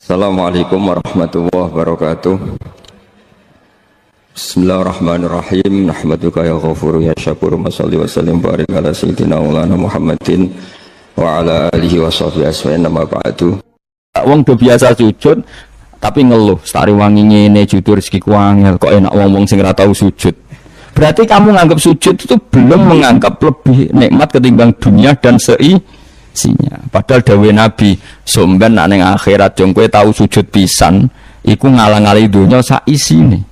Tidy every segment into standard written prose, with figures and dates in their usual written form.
Assalamualaikum warahmatullahi wabarakatuh. Bismillahirrahmanirrahim. Nahmaduka ya ghafuru ya syakuru. Mashalli wa sallim barik ala sayyidina maulana Muhammadin wa ala alihi wa sahbihi asma'in nama ba'du. Wong do biasa sujud tapi ngeluh, stari wangi ngene jujur rezeki ku angel kok enak wong sing ora tau sujud. Berarti kamu nganggap sujud itu belum menganggap lebih nikmat ketimbang dunia dan isinya. Padahal dawuh Nabi, somben nek ning akhirat jong kowe tau sujud pisan, iku ngalang-alangi donya sak isine.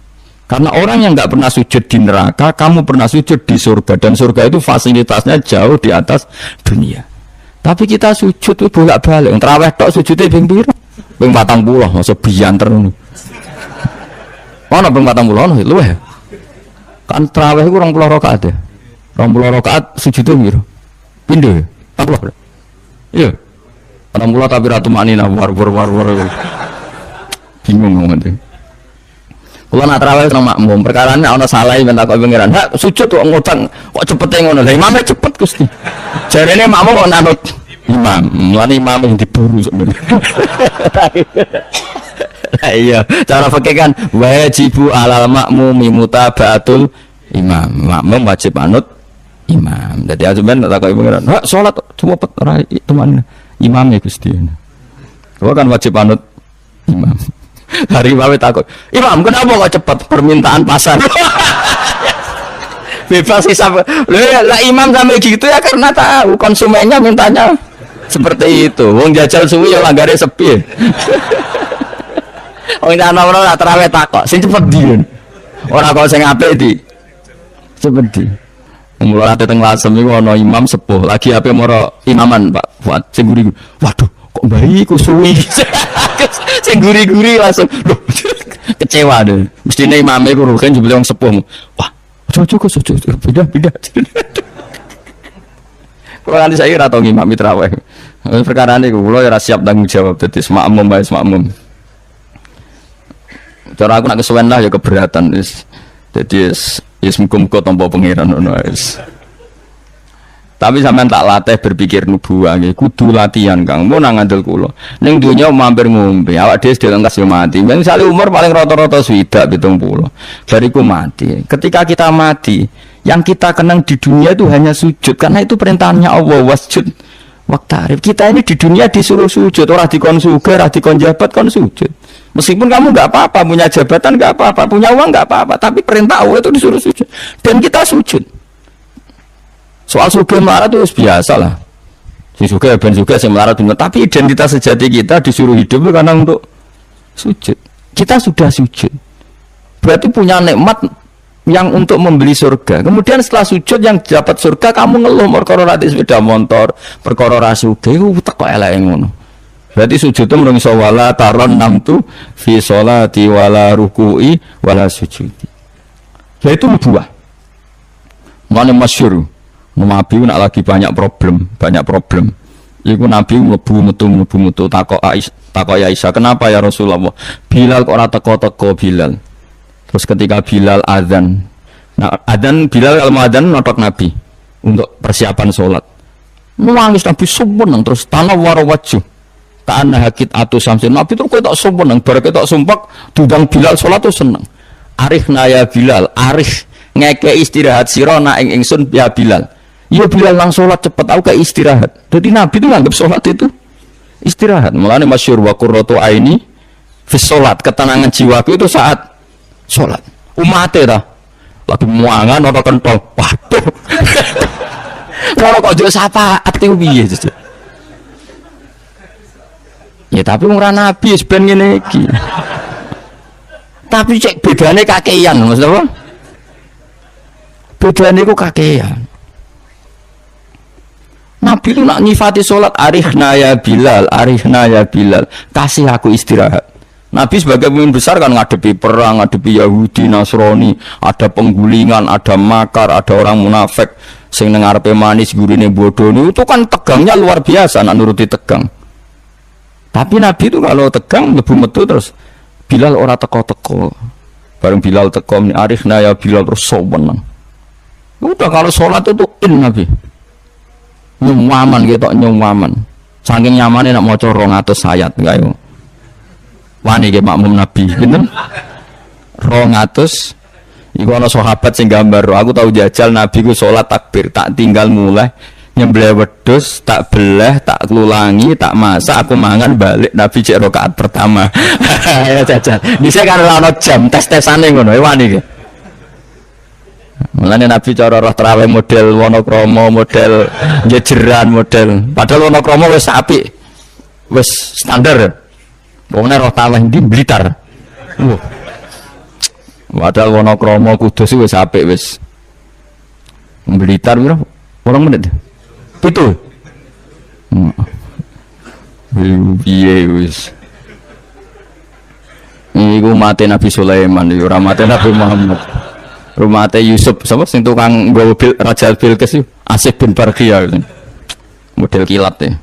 Karena orang yang enggak pernah sujud di neraka, kamu pernah sujud di surga, dan surga itu fasilitasnya jauh di atas dunia. Tapi kita sujud itu bolak-balik, traweh tok sujudnya ping pira? Ping 40, masa bianter ngono. Ono ping 40 ono luwih. Kan traweh iku 20 rakaat ya. 20 rakaat sujudnya piro? Pindho ya? 40. Iya, 60 tapi ratu manina war. Bingung ngomong. Kalau nak terawih sama makmum, perkaranya ana salah minta kau pengiran. Hak sujud kok ngutang, kok cepet ngono. Lah imamnya cepet Gusti. Jarene makmum kok nanut imam, mulane imam yang diburu sebenarnya. Iya, cara fikih kan wajibu alal makmumi mutaba'atul imam. Makmum wajib anut imam. Jadi azuban tak kau pengiran. Hak salat cepet ora teman imamnya Gusti. Kau kan wajib anut imam. Hari bawe takut, imam kenapa kok cepat permintaan pasar? Bebas hisab. Lah imam sampai gitu ya karena tahu konsumennya mintanya seperti itu. Wong jajal suwi ya langgare sepi. Wong ana-ana terawih takok, sing cepet ndi? Ora kok sing apik di. Cepet di. Mulai ate teng Lasem iku ana imam sepuh, lagi ape moro imaman Pak Fuad sing guri. Waduh, kok bayi ku suwi. Sing guri-guri langsung loh, kecewa deh. Mestinya imamnya ku rugen jebule wong sepuh. Wah, ojo beda. Kulo nanti saya ora tau ngimam traweh. Perkara niku kulo ora siap tanggung jawab dadi makmum bae makmum. Cara aku nak kesuwen lah ya keberatan wis. Dadi wis muga-muga tampa pangeran ngono wis. Tapi sampean tak latih berpikir nubuwah nggih, kudu latihan Kang. Mun nang ngandel kula. Ning donya mampir ngombe, awak dhewe sedhe lengkas yo mati. Misale umur paling rata-rata 70. Bariku mati. Ketika kita mati, yang kita kenang di dunia itu hanya sujud karena itu perintahnya Allah wasjud waqtarib. Kita ini di dunia disuruh sujud, ora dikon sugih, ora dikon jabat kon sujud. Meskipun kamu enggak apa-apa, punya jabatan enggak apa-apa, punya uang enggak apa-apa, tapi perintah Allah itu disuruh sujud. Dan kita sujud. Soal sugih melarat itu biasa lah. Si sugih ben sugih sing melarat bener, tapi identitas sejati kita disuruh hidup itu karena untuk sujud. Kita sudah sujud. Berarti punya nikmat yang untuk membeli surga. Kemudian setelah sujud yang dapat surga kamu ngeluh perkara ra sepeda motor, perkara ra sugih iku teko eleke ngono. Berarti sujud itu mung iso wala taron namtu fi sholati wala ruku'i wala sujudi. Yaitu buah. Mana masyhur. Nabi nak lagi banyak problem. Iku Nabi mlebu metu takok Aisyah, "Kenapa ya Rasulullah? Bilal kok ora teko-teko Bilal?" Terus ketika Bilal azan. Nah, azan Bilal kalau mau azan notok Nabi untuk persiapan salat. Nangis Nabi sumpah terus tanawwara wajhu. Ta'anna hakit atu samsin. Nabi terus ketok sumpah bar ketok sumpah dudang Bilal salat tuh seneng. Arifna ya Bilal, arif ngeke istirahat sira nak ing ingsun ya Bilal. Ya Bilal lang sholat cepet, aku kayak istirahat. Jadi Nabi itu nganggap sholat itu istirahat. Mulane masyhur wa qurratu aini fi sholat, ketenangan jiwaku itu saat sholat. Umate ta lagi muangan ora kentol. Waduh. Kalau kok yo syafaat itu piye itu. Ya tapi ora Nabi wis ben ngene iki. Tapi cek bedane kakean, Mas apa? Bedane ku kakean. Nabi itu nak nyifati sholat arihna ya Bilal, kasih aku istirahat. Nabi sebagai pemimpin besar kan ngadepi perang, ngadepi Yahudi, Nasrani, ada penggulingan, ada makar, ada orang munafik sing nang ngarepe manis gurine bodoh itu kan tegangnya luar biasa nak nuruti tegang. Tapi Nabi itu kalau tegang mlebu metu terus Bilal ora teko-teko. Bareng Bilal teko arihna ya Bilal terus sowenang. Udah kalau sholat itu Nabi. Nyuwaman gitu, nyuwaman. Saking nyamannya nak maca 200 ayat kae. Wani ke makmum Nabi, pinten? 200. Iku ana sahabat sing gambar, aku tahu jajal Nabi ku salat takbir, tak tinggal mulai nyembelih wedhus, tak belah, tak klulangi, tak masak, aku mangan balik Nabi cek rakaat pertama. Ya jajal. Dhisik kan ana jam tes-tesane ngono, wani iki. Mulane Nabi cara roh tarawih model Wonokromo, model jejeran, model. Padahal Wonokromo wis apik. Wis standar. Wong roh tarawih ndi Blitar. Padahal Wonokromo Kudus wis apik wis. Blitar piro? 8 menit. 7. Piye wis. Iku mate Nabi Sulaiman, ora mate Nabi Muhammad. Rumahnya Yusuf, siapa sing tukang gawe Raja Bilqis Asif bin Barqiyah model kilat ya.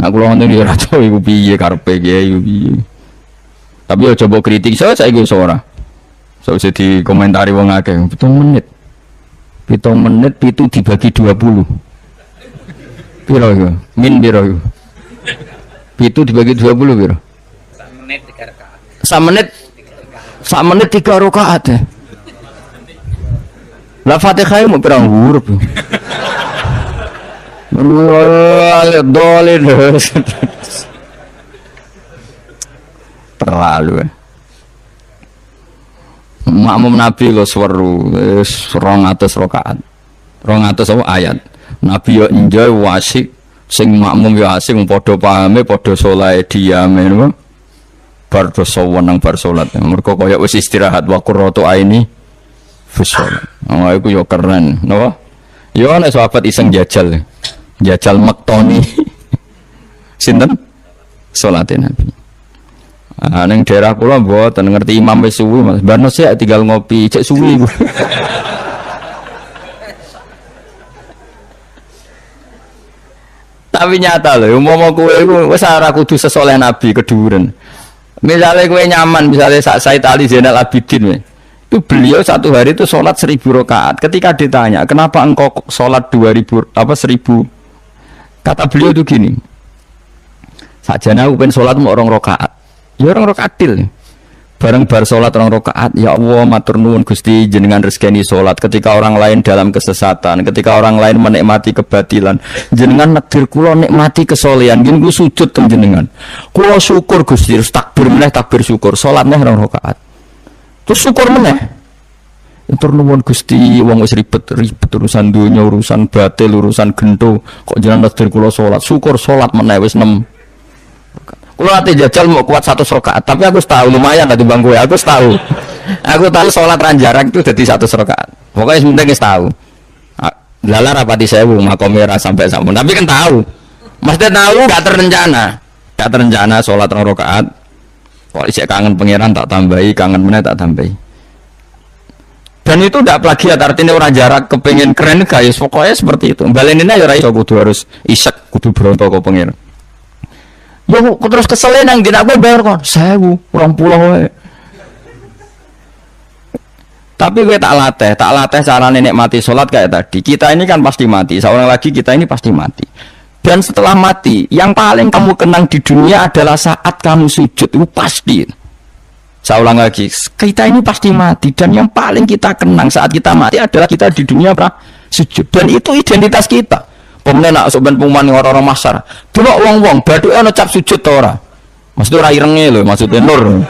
Aku lawan ini raja iku piye karepe iku piye. Tapi yo coba kritik saya iku ora. Saya di komentari wong akeh 7 menit. 7 menit itu dibagi 20. Piro iku? Min piro iku? 7 dibagi 20 piro? 1 menit 3 rakaat. 1 menit 3 rakaat. Lah Fatihah mau pirang huruf. Dolin. Terlalu. Makmum Nabi lo seweru 200 rakaat. 200 ayat. Nabi yo enjoy wasik, sing makmum yo asik padha pahame, padha saleh diame ngono. Bar dosa wenang bar salat. Mergo kaya wis istirahat wa qurratu aini fusol. Oh, itu yo keren, napa? Yo ana sahabat iseng jajal mektoni. Sinten? Salate Nabi. Ning daerah kula mboten ngerti imam wis suwi, Mas. Barno sik tinggal ngopi, cek suwi. Tapi nyata lho, umpama kowe iku wis ora kudu sesoleh Nabi keduren. Misalnya kowe nyaman, misalnya Said Ali Zainal Abidin itu beliau satu hari itu sholat 1000 rakaat. Ketika ditanya kenapa engkau sholat 1000 kata beliau itu gini, sakjane aku pengen sholat mau 2 rakaat, ya 2 rakaat til. Bareng bar sholat 2 rakaat, ya Allah matur nuwun Gusti jenengan rezeki sholat ketika orang lain dalam kesesatan, ketika orang lain menikmati kebatilan, jenengan negir kula nikmati kesolehan, gini gue sujud teng jenengan, kula syukur Gusti, takbir meneh takbir syukur, sholatnya 2 rakaat. Terus syukur meneh. Matur nuwun Gusti, wong wis ribet urusan dunya, urusan batil, urusan gento, kok jenengan takdir kula salat. Syukur salat meneh wis 6. Kula ate jajal mau kuat 100 rakaat, tapi aku tahu lumayan lah timbang kowe. Aku tahu. Aku tahu salat ranjarak itu dadi 100 rakaat. Pokoke penting wis tahu. Lala rapati 1000 makome ra sampai sampun. Tapi kan tahu. Mesti tahu enggak terencana. Enggak terencana salat 2 rakaat. Kok isek kangen pangeran tak tambahi, kangen meneh tak tambahi. Dan itu tidak plagiat, artinya orang jarak kepengen keren guys, pokoknya seperti itu. Balenina ya iso kudu harus isek, kudu berontok ke pangeran. Yo terus kesel nang dina aku bayar kon 1000, 20 wae. Tapi gue tak latih carane nikmati salat kayak tadi. Kita ini kan pasti mati, seorang lagi kita ini pasti mati. Dan setelah mati, yang paling kamu kenang di dunia adalah saat kamu sujud, itu pasti. Saya ulang lagi, kita ini pasti mati. Dan yang paling kita kenang saat kita mati adalah kita di dunia sujud. Dan itu identitas kita. Pemenang nak sobat pengumuman orang-orang masar. Dulu wong-wong, baduke ana cap sujud ora. Maksudnya ora irenge lho, maksudnya nur.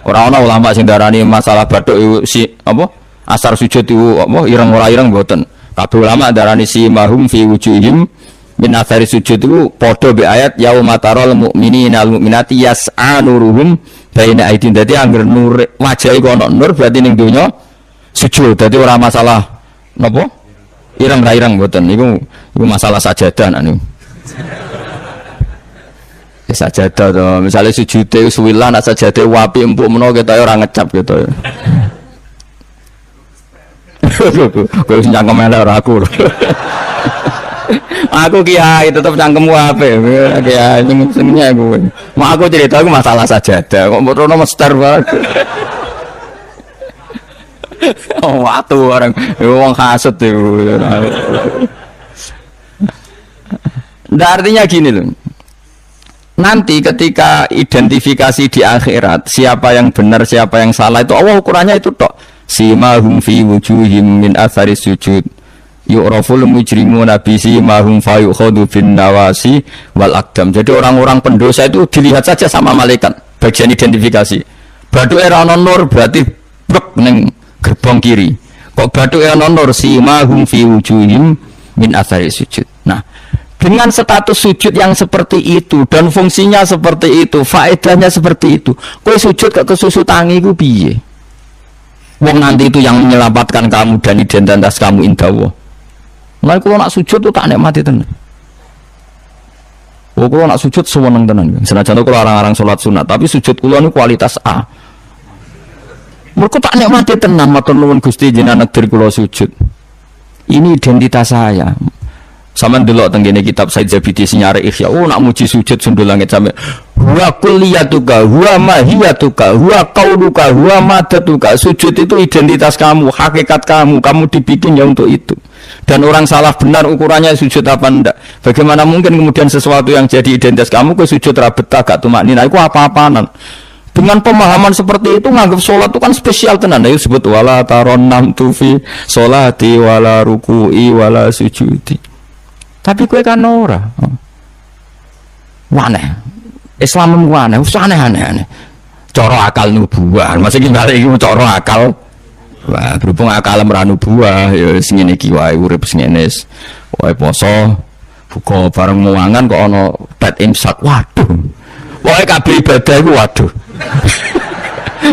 Orang-orang ulama sing darani masalah baduk si apa? Asar sujud itu apa ireng ora ireng mboten. Kabeh ulama darani si mahum fi wujuhim min athari sujud itu podo be ayat yauma taral mu'minina al mu'minati yas'a nuruhum baina aidin. Dadi anggere nur wajah iku ana nur berarti ning donya sujud. Dadi ora masalah napa? Ireng ra ireng mboten. Iku masalah sajadah niku. Sajadah to. Misale sujude suwilan nek sajadah wapi empuk menawa ketok ora ngecap gitu. Kowe sing cangkem elek ora aku. Aku kiai tetap cangkemmu ape kiai senengnya gue mau aku cerita aku masalah sajadah kok mbok mestar banget. Oh waktu orang wong hasud itu. Artinya gini loh, Nanti ketika identifikasi di akhirat, siapa yang benar, siapa yang salah itu Allah ukurannya itu tok. Simahum fi wujuhim min athari sujud. Yu'raful mujrimuna bi simahum fa yukhadhu bin nawasi wal aqdam. Jadi orang-orang pendosa itu dilihat saja sama malaikat, bagian identifikasi. Batu era nur berarti brek ning gerbong kiri. Kok batu era nur simahum fi wujuhim min athari sujud. Nah, dengan status sujud yang seperti itu dan fungsinya seperti itu, faedahnya seperti itu, kowe sujud ke kesusu tangi ku piye? Wong nanti itu yang menyelamatkan kamu dan identitas kamu indah Allah. Mulai kalau nak sujud tuh tak nikmati tenan. Kalau nak sujud sewenang tenan. Senajan kalau orang-orang sholat sunat, tapi sujud kula ini kualitas A. Mereka tak nikmati tenan, matur nuwun Gusti jenengan negeri kula sujud. Ini identitas saya. Sama dulu tenggine kitab Said Zabidi sinyare Ihya. Oh nak muji sujud sundul langit sampai huwa kulliyatuka, huwa mahiyatuka, huwa qauluka, huwa madatuka. Sujud itu identitas kamu, hakikat kamu. Kamu dibikin ya untuk itu. Dan orang salah benar ukurannya sujud apa enggak. Bagaimana mungkin kemudian sesuatu yang jadi identitas kamu ke sujud rabetah gak tumaknina itu apa-apaanan. Dengan pemahaman seperti itu nganggap sholat itu kan spesial tenan. Ayo sebut wala taron tufi sholati wala ruku'i wala sujudi. Tapi kue kan ora. Waneh. Islam waneh, usah aneh-aneh. Coro akal nubuah. Masih gimana iki coro akal. Wah, berhubung akal meranu buah ya sing ngene iki wae urip sing ngene. Wae poso buka bareng muangan kok ana tet imsak. Waduh. Wae kabeh ibadah iku waduh.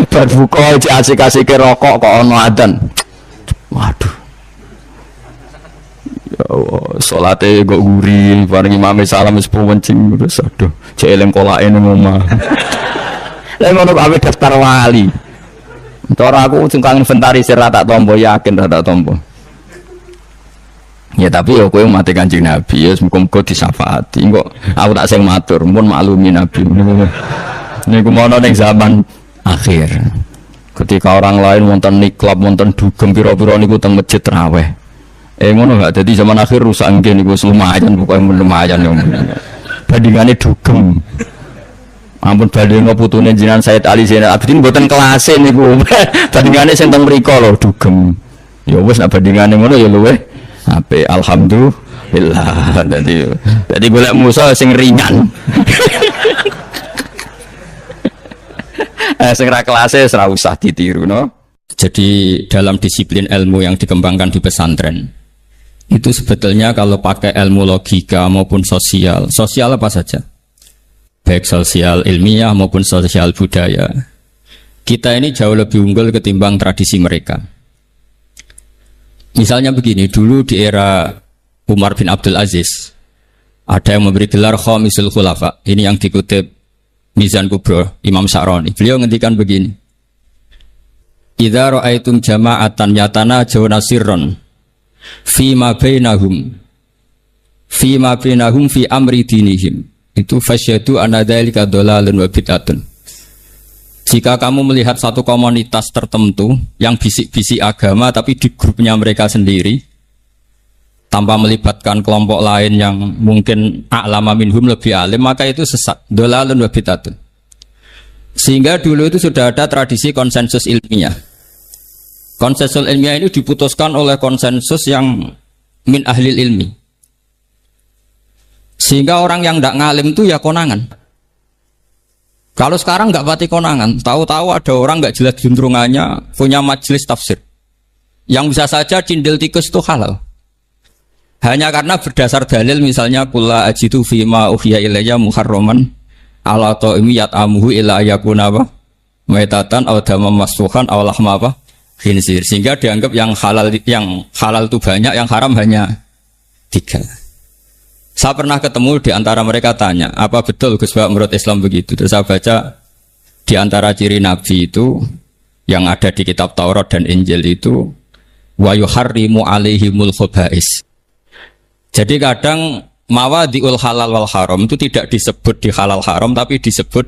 Bar buka asik-asike rokok kok ana adzan. Waduh. Ya Allah, salate kok guri, bareng imam salam wis pewencing terus aduh, cek eling kolake nang omah. Lah ngono kok ape daftar wali. Cara aku sing kangen inventarisir ra tak tampa yakin ra tak tampa. Ya tapi ya kowe mati Kanjeng Nabi ya muga-muga disyafaati. Kok aku tak sing matur, mun maklumi Nabi. Niku mono ning zaman akhir. Ketika orang lain wonten niklab, wonten dugem pira-pira niku teng masjid tarawih. Ngono gak jadi zaman akhir rusak nggih niku lumayan pokoke lumayan yo. Bandingane dugem. Ampun badhe ngoputune jenengan Said Ali Zainal Abidin mboten kelase niku. Bandingane sing teng mriku lho dugem. Ya wis nek bandingane ngono ya luweh apik alhamdulillah. Dadi golek musuh sing ringan. Sing ra kelase ora usah ditiru no. Jadi dalam disiplin ilmu yang dikembangkan di pesantren itu sebetulnya kalau pakai ilmu logika maupun sosial apa saja, baik sosial ilmiah maupun sosial budaya, kita ini jauh lebih unggul ketimbang tradisi mereka. Misalnya begini, dulu di era Umar bin Abdul Aziz ada yang memberi gelar Khamisul Khulafa. Ini yang dikutip Mizan Kubro Imam Sya'rani. Beliau ngendikan begini, idza ra'aitum jama'atan yatanajawna sirran fi ma bainahum fi amri dinihim itu fasyadu anna dzalika dhalalun wa bid'atun. Jika kamu melihat satu komunitas tertentu yang bisik-bisik agama tapi di grupnya mereka sendiri tanpa melibatkan kelompok lain yang mungkin a'lama minhum lebih alim, maka itu sesat, dhalalun wa bid'atun. Sehingga dulu itu sudah ada tradisi konsensus ilmiah. Konsensus ilmiah ini diputuskan oleh konsensus yang min ahli ilmi. Sehingga orang yang tidak ngalim itu ya konangan. Kalau sekarang nggak pati konangan, tahu-tahu ada orang nggak jelas juntrungannya punya majelis tafsir. Yang bisa saja cindil tikus itu halal. Hanya karena berdasar dalil misalnya kula ajitu fima uhiya ilayya muharraman ala ta'imi yat'amuhu ila yakuna apa? Maitatan aw damam masfuhan aw lahma apa? Khinzir. Sehingga dianggap yang halal itu banyak, yang haram hanya 3. Saya pernah ketemu di antara mereka tanya, apa betul Gus Bak menurut Islam begitu? Terus saya baca di antara ciri Nabi itu yang ada di kitab Taurat dan Injil itu wa yuharrimu alaihimul khaba'is. Jadi kadang mawadi'ul halal wal haram itu tidak disebut di halal haram tapi disebut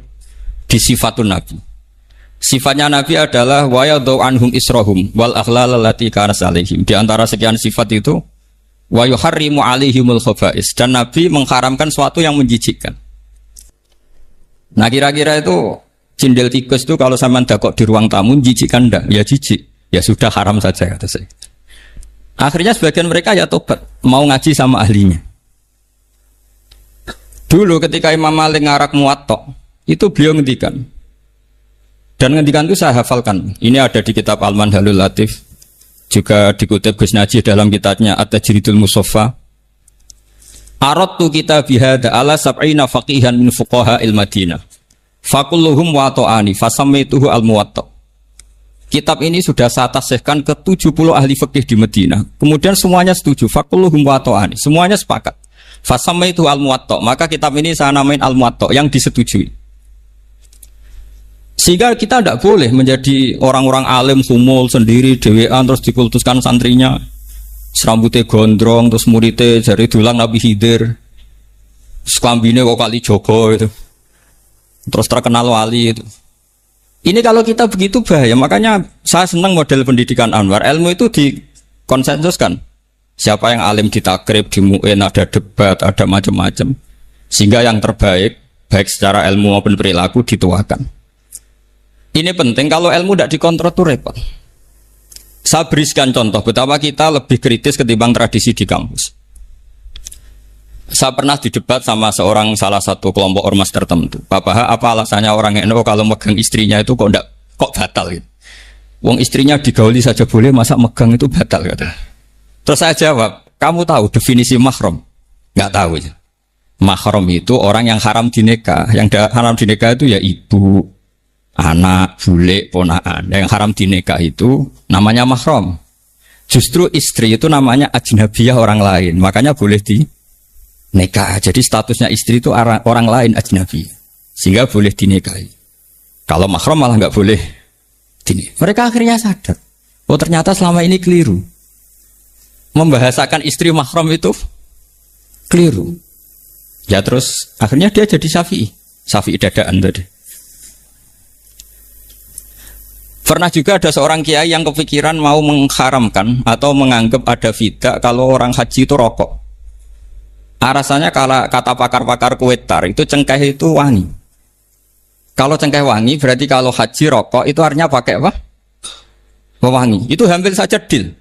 di sifatun Nabi. Sifatnya Nabi adalah wa yadau anhum israhum wal aghlal allati kanat alaihim. Di antara sekian sifat itu wa yuharrimu alaihimul khaba'is, dan Nabi mengharamkan sesuatu yang menjijikkan. Nah kira-kira itu cindel tikus itu kalau sampean dakok di ruang tamu jijik kan enggak? Ya jijik. Ya sudah haram saja kata saya. Akhirnya sebagian mereka ya tobat, mau ngaji sama ahlinya. Dulu ketika Imam Malik ngarak Muwatta, itu beliau ngendikan. Dan ngendikan itu saya hafalkan. Ini ada di kitab Al-Manhalul Latif, juga dikutip Gus Najih dalam kitabnya At-Tajridul Musaffa. Aradtu kitabi hadza ala sab'ina faqihan min fuqaha al-Madinah. Fakulluhum wata'ani fasammaituhu al-Muwatta. Kitab ini sudah saya tasihkan ke 70 ahli fikih di Madinah. Kemudian semuanya setuju. Fakulluhum wata'ani. Semuanya sepakat. Fasammaituhu al-Muwatta. Maka kitab ini saya namain al-Muwatta yang disetujui. Sehingga kita tidak boleh menjadi orang-orang alim sumul sendiri dewean terus dikultuskan santrinya. Serambutnya gondrong terus muridnya jari dulang Nabi Khidir. Sekambine kok kali Joko itu. Terus terkenal wali itu. Ini kalau kita begitu bahaya. Makanya saya senang model pendidikan Anwar. Ilmu itu dikonsensuskan. Siapa yang alim ditakrib, di MUIN ada debat, ada macam-macam. Sehingga yang terbaik, baik secara ilmu maupun perilaku dituakan. Ini penting. Kalau ilmu tidak dikontrol itu repot. Saya berikan contoh betapa kita lebih kritis ketimbang tradisi di kampus. Saya pernah didebat sama salah satu kelompok ormas tertentu. Bapak, apa alasannya orang NU kalau megang istrinya itu kok batal gitu? Wong istrinya digauli saja boleh, masa megang itu batal gitu. Terus saya jawab, kamu tahu definisi mahram? Nggak tahu. Mahram itu orang yang haram dinikah. Yang haram dinikah itu ya ibu, anak, bule, ponaan. Yang haram dinikah itu namanya mahram. Justru istri itu namanya ajnabiyah orang lain. Makanya boleh nikah. Jadi statusnya istri itu orang lain ajnabi. Sehingga boleh dinikahi. Kalau mahram malah nggak boleh dinikahi. Mereka akhirnya sadar. Oh ternyata selama ini keliru. Membahasakan istri mahram itu keliru. Ya terus akhirnya dia jadi syafi'i. Syafi'i dadaan tadi. Pernah juga ada seorang kiai yang kepikiran mau mengharamkan atau menganggap ada fidah kalau orang haji itu rokok. Rasanya kalau kata pakar-pakar Kuwaitar itu cengkeh itu wangi. Kalau cengkeh wangi berarti kalau haji rokok itu artinya pakai apa? Wangi. Itu hampir saja deal.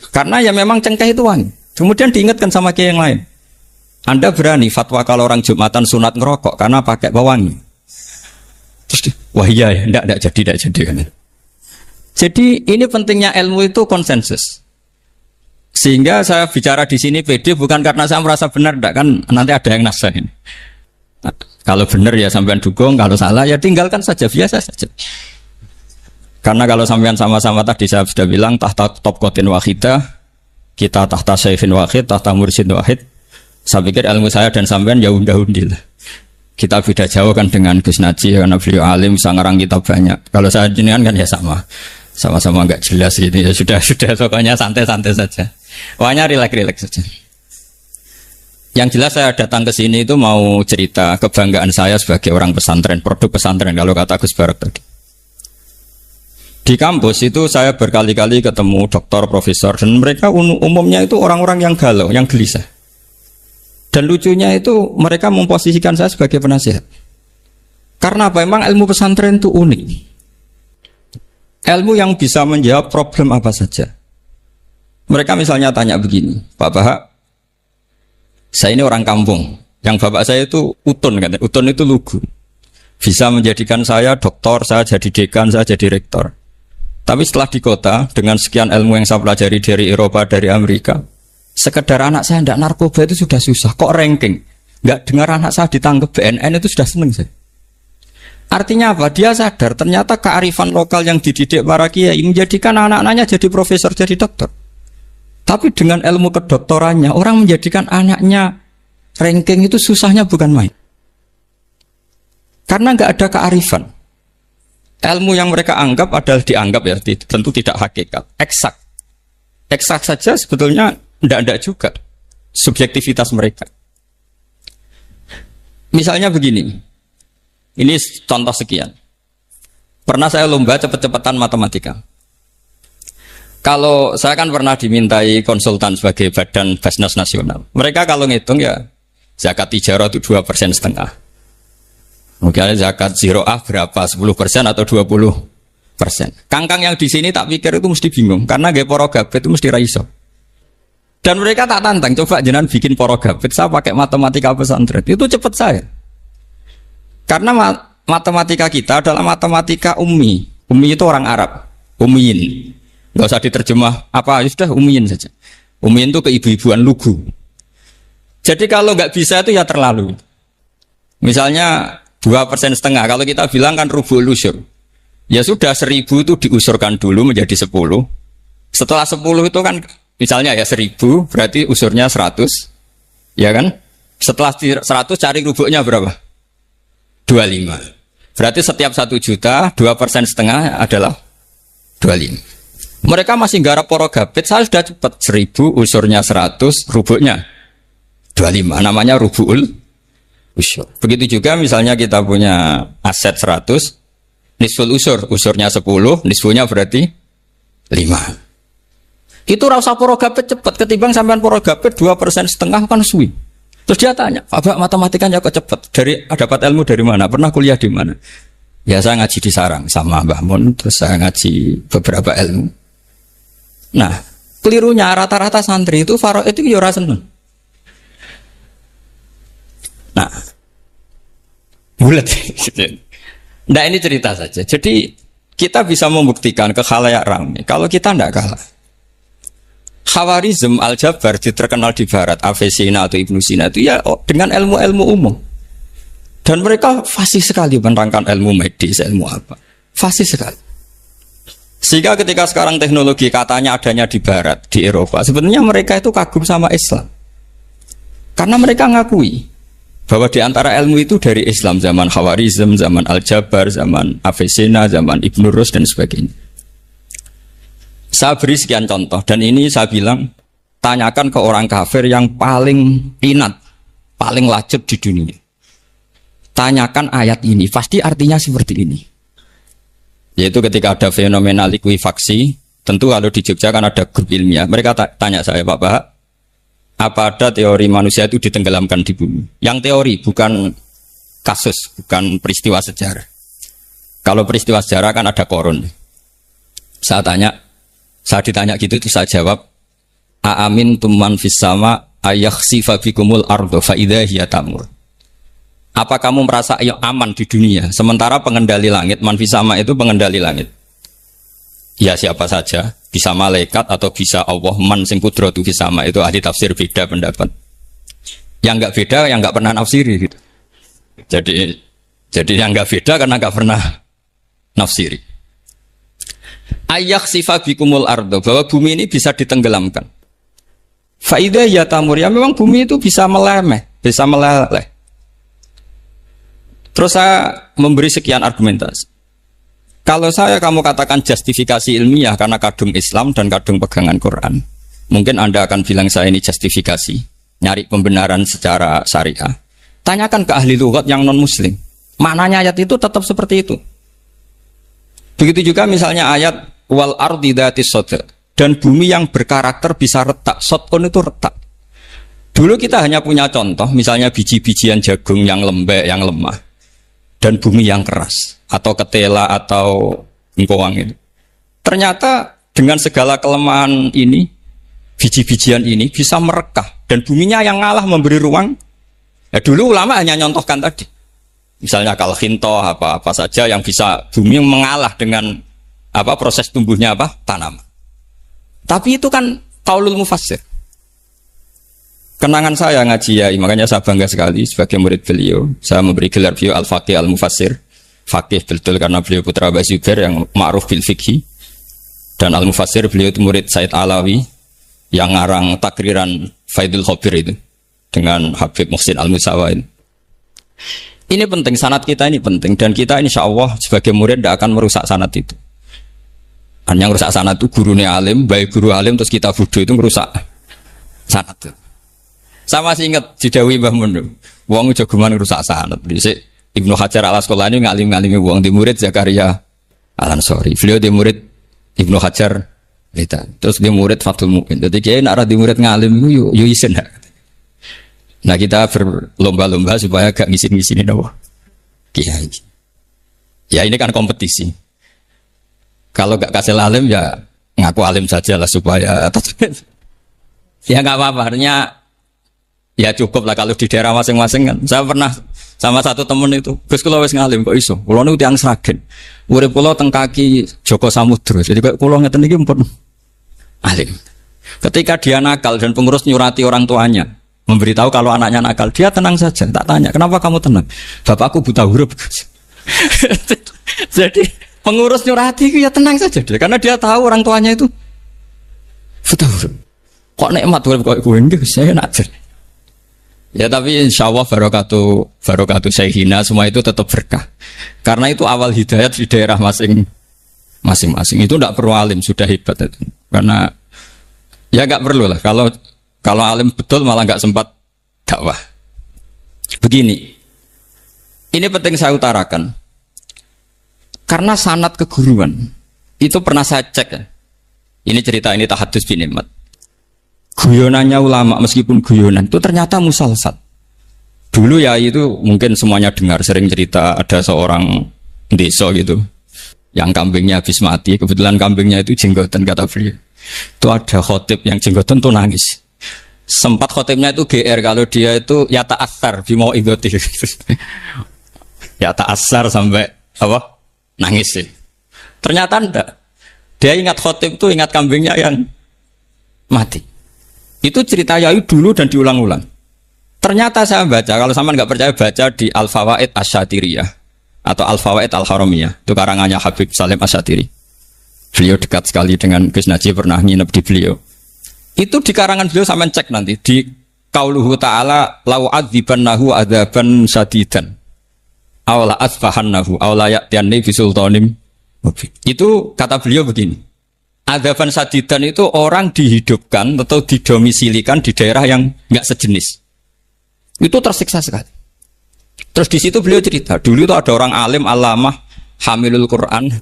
Karena ya memang cengkeh itu wangi. Kemudian diingatkan sama kiai yang lain. Anda berani fatwa kalau orang Jumatan sunat ngerokok karena pakai pewangi. Terus wah iya ya, enggak jadi kan. Jadi ini pentingnya ilmu itu konsensus. Sehingga saya bicara di sini pede bukan karena saya merasa benar, enggak kan nanti ada yang nasihat ini. Nah, kalau benar ya sampean dukung, kalau salah ya tinggalkan saja, biasa saja. Karena kalau sampean sama-sama tadi saya sudah bilang tahta topkotin wahidah, kita tahta syekhin wahid, tahta mursyid wahid. Saya pikir ilmu saya dan sampean ya unda-undil. Kita beda jauh kan dengan Gus Najih karena beliau alim, bisa ngarang kitab banyak. Kalau saya jenengan kan ya sama-sama enggak jelas gitu ya sudah pokoknya santai-santai saja. Pokoknya rileks saja. Yang jelas saya datang ke sini itu mau cerita kebanggaan saya sebagai orang pesantren, produk pesantren kalau kata Gus Barak tadi. Di kampus itu saya berkali-kali ketemu doktor, profesor dan mereka umumnya itu orang-orang yang galau, yang gelisah. Dan lucunya itu mereka memposisikan saya sebagai penasihat. Karena apa? Memang ilmu pesantren itu unik. Ilmu yang bisa menjawab problem apa saja. Mereka misalnya tanya begini, Pak Bahak, saya ini orang kampung. Yang bapak saya itu utun, kan? Utun itu lugu. Bisa menjadikan saya doktor, saya jadi dekan, saya jadi rektor. Tapi setelah di kota, dengan sekian ilmu yang saya pelajari dari Eropa, dari Amerika, sekedar anak saya tidak narkoba itu sudah susah. Kok ranking? Nggak dengar anak saya ditangkap BNN itu sudah seneng saya. Artinya apa? Dia sadar ternyata kearifan lokal yang dididik para kiai menjadikan anak-anaknya jadi profesor, jadi dokter. Tapi dengan ilmu kedoktorannya, orang menjadikan anaknya ranking itu susahnya bukan main. Karena nggak ada kearifan. Ilmu yang mereka anggap adalah dianggap ya, tentu tidak hakikat, eksak. Eksak saja sebetulnya tidak juga subjektivitas mereka. Misalnya begini, ini contoh sekian. Pernah saya lomba cepet-cepetan matematika. Kalau saya kan pernah dimintai konsultan sebagai badan Basnas Nasional. Mereka kalau ngitung ya zakat tijarah itu 2,5%. Mungkin zakat ziroah berapa? 10% atau 20%. Kangkang yang di sini tak pikir itu mesti bingung karena gaya poro gabet itu mesti raiso. Dan mereka tak tantang, coba jenengan bikin poro gabet, saya pakai matematika pesantren itu cepet saya. Karena matematika kita adalah matematika ummi. Ummi itu orang Arab, ummiin. Nggak usah diterjemah apa, sudah ummiin saja. Ummiin itu keibu-ibuan lugu. Jadi kalau nggak bisa itu ya terlalu. Misalnya 2,5%. Kalau kita bilang kan rubul usur. Ya sudah 1.000 itu diusurkan dulu menjadi 10. Setelah 10 itu kan misalnya ya 1.000 berarti usurnya 100. Ya kan? Setelah 100 cari rubuknya berapa? 25. Berarti setiap 1 juta 2,5% adalah 25. Mereka masih garap poro gabit, saya sudah cepat 1.000 usurnya 100, rubuknya 25. Namanya rubul usur. Begitu juga misalnya kita punya aset 100, nisful usur, usurnya 10, nisfunya berarti 5. Itu rasa poro gabit cepat ketimbang sampean poro gabit 2,5% kan suwi. Terus dia tanya, Pak matematikanya kok cepat? Dapat ilmu dari mana? Pernah kuliah di mana? Ya saya ngaji di sarang sama Mbah Mun, terus saya ngaji beberapa ilmu. Nah, kelirunya rata-rata santri itu faro itu ya ora seneng. Nah, bulat. Nah ini cerita saja. Jadi kita bisa membuktikan ke khalayak ramai kalau kita tidak kalah. Khawarizm Al-Jabar terkenal di barat, Avicenna atau Ibnu Sina itu ya dengan ilmu-ilmu umum. Dan mereka fasih sekali menerangkan ilmu medis, ilmu apa. Fasih sekali. Sehingga ketika sekarang teknologi katanya adanya di barat, di Eropa, sebenarnya mereka itu kagum sama Islam. Karena mereka ngakui bahwa di antara ilmu itu dari Islam, zaman Khawarizm, zaman Al-Jabar, zaman Avicenna, zaman Ibnu Rus dan sebagainya. Saya beri sekian contoh dan ini saya bilang tanyakan ke orang kafir yang paling inat, paling lacut di dunia. Tanyakan ayat ini, pasti artinya seperti ini. Yaitu ketika ada fenomena likuifaksi, tentu kalau di Jogja kan ada grup ilmiah. Mereka tanya saya, Pak Bahak, apa ada teori manusia itu ditenggelamkan di bumi? Yang teori, bukan kasus, bukan peristiwa sejarah. Kalau peristiwa sejarah kan ada korun. Saya ditanya gitu, terus saya jawab, Aamin tumman fis sama ayakhsifa bikumul ardo fa idza hiya tamur. Apa kamu merasa aman di dunia sementara pengendali langit, man fis sama itu pengendali langit. Ya siapa saja, bisa malaikat atau bisa Allah, man sing kudratu fis sama, itu ahli tafsir beda pendapat. Yang enggak beda yang enggak pernah nafsiri gitu. Jadi yang enggak beda karena enggak pernah nafsiri. Ayak sifabikumul ardo, bahwa bumi ini bisa ditenggelamkan. Faidah ya tamur, ya memang bumi itu bisa meleleh. Terus saya memberi sekian argumentasi. Kalau kamu katakan justifikasi ilmiah karena kadung Islam dan kadung pegangan Quran, mungkin Anda akan bilang saya ini justifikasi, nyari pembenaran secara syariah. Tanyakan ke ahli lughat yang non muslim, maknanya ayat itu tetap seperti itu. Begitu juga misalnya ayat wal ardi dzatis sodq, dan bumi yang berkarakter bisa retak. Sodqun itu retak. Dulu kita hanya punya contoh, misalnya biji-bijian jagung yang lembek, yang lemah, dan bumi yang keras, atau ketela atau engkowang itu. Ternyata dengan segala kelemahan ini, biji-bijian ini bisa merekah, dan buminya yang ngalah memberi ruang. Ya dulu ulama hanya nyontohkan tadi. Misalnya kalkhinto apa saja yang bisa bumi mengalah dengan proses tumbuhnya tanaman. Tapi itu kan qaulul mufassir. Kenangan saya ngaji ya, makanya saya bangga sekali sebagai murid beliau. Saya memberi gelar beliau al-faqih al-mufassir. Faqih betul karena beliau putra Abu Zubair yang ma'ruf bil fiqhi. Dan al-mufassir beliau itu murid Said Alawi yang ngarang takriran Faidul Khabir itu dengan Habib Muhsin Al-Musawa ini. Ini penting, sanad kita ini penting, dan kita insya Allah sebagai murid tidak akan merusak sanad itu. Hanya merusak sanad itu gurunya alim, baik guru alim terus kita bodoh itu merusak sanad itu. Saya masih ingat didawi Mbah Mun, wong jagoan merusak sanad. Ibnu Hajar Al-Asqalani ngalim-ngalimi wong di murid Zakaria Al-Ansori. Beliau di murid Ibnu Hajar terus di murid Fathul Mu'in. Jadi kiai nak di murid ngalim yo isen. Nah kita berlomba-lomba supaya gak ngisin-ngisinin apa. kiai. Ya ini kan kompetisi. Kalau gak kasih alim ya ngaku alim saja lah supaya ya nggak apa-apa. Artinya ya cukup lah kalau di daerah masing-masing kan. Saya pernah sama satu temen itu, Gus kula wis ngalim kok iso. Kula niku tiyang Sragen. Urip kula teng kaki Joko Samudra. Jadi kok kula ngeten iki pun alim. Ketika dia nakal dan pengurus nyurati orang tuanya, memberitahu kalau anaknya nakal, dia tenang saja. Tak tanya, kenapa kamu tenang? Bapakku buta huruf. Jadi pengurus nyurati itu ya tenang saja deh, karena dia tahu orang tuanya itu buta huruf. Kok nikmat kok gue enggak, saya nak. Ya tapi insya Allah barokatuh Syekhina semua itu tetap berkah. Karena itu awal hidayat di daerah masing-masing. Itu tidak perlu alim, sudah hebat itu. Karena ya nggak perlu lah. Kalau alim betul malah nggak sempat dakwah. Begini, ini penting saya utarakan. Karena sanad keguruan itu pernah saya cek ya. Ini cerita ini tahadus bin Nikmat. Guyonannya ulama meskipun guyonan itu ternyata musalsal. Dulu ya itu mungkin semuanya dengar sering cerita ada seorang desa gitu yang kambingnya habis mati, kebetulan kambingnya itu jenggotan kata beliau. Itu ada khotib yang jenggotan tuh nangis. Sempat khotibnya itu GR kalau dia itu ya ta'assar bimau idoti. Ya ta'assar sampai apa? Nangis sih. Ternyata enggak. Dia ingat khotib itu ingat kambingnya yang mati. Itu cerita Yai dulu dan diulang-ulang. Ternyata saya baca, kalau sama nggak percaya baca di Al-Fawaid Asy-Syatiriyah atau Al-Fawaid Al-Haramiyah. Itu karangannya Habib Salim Asy-Syatiri. Beliau dekat sekali dengan Gus Najib, pernah nginep di beliau. Itu di karangan beliau sama cek nanti di qauluhu ta'ala lau adzibannahu adzaban syadidan aw la asfahannahu aw la ya'tiyanni bi sultanim. Itu kata beliau begini. Adzaban syadidan itu orang dihidupkan atau didomisilikan di daerah yang enggak sejenis. Itu tersiksa sekali. Terus di situ beliau cerita, dulu itu ada orang alim alamah hamilul Quran.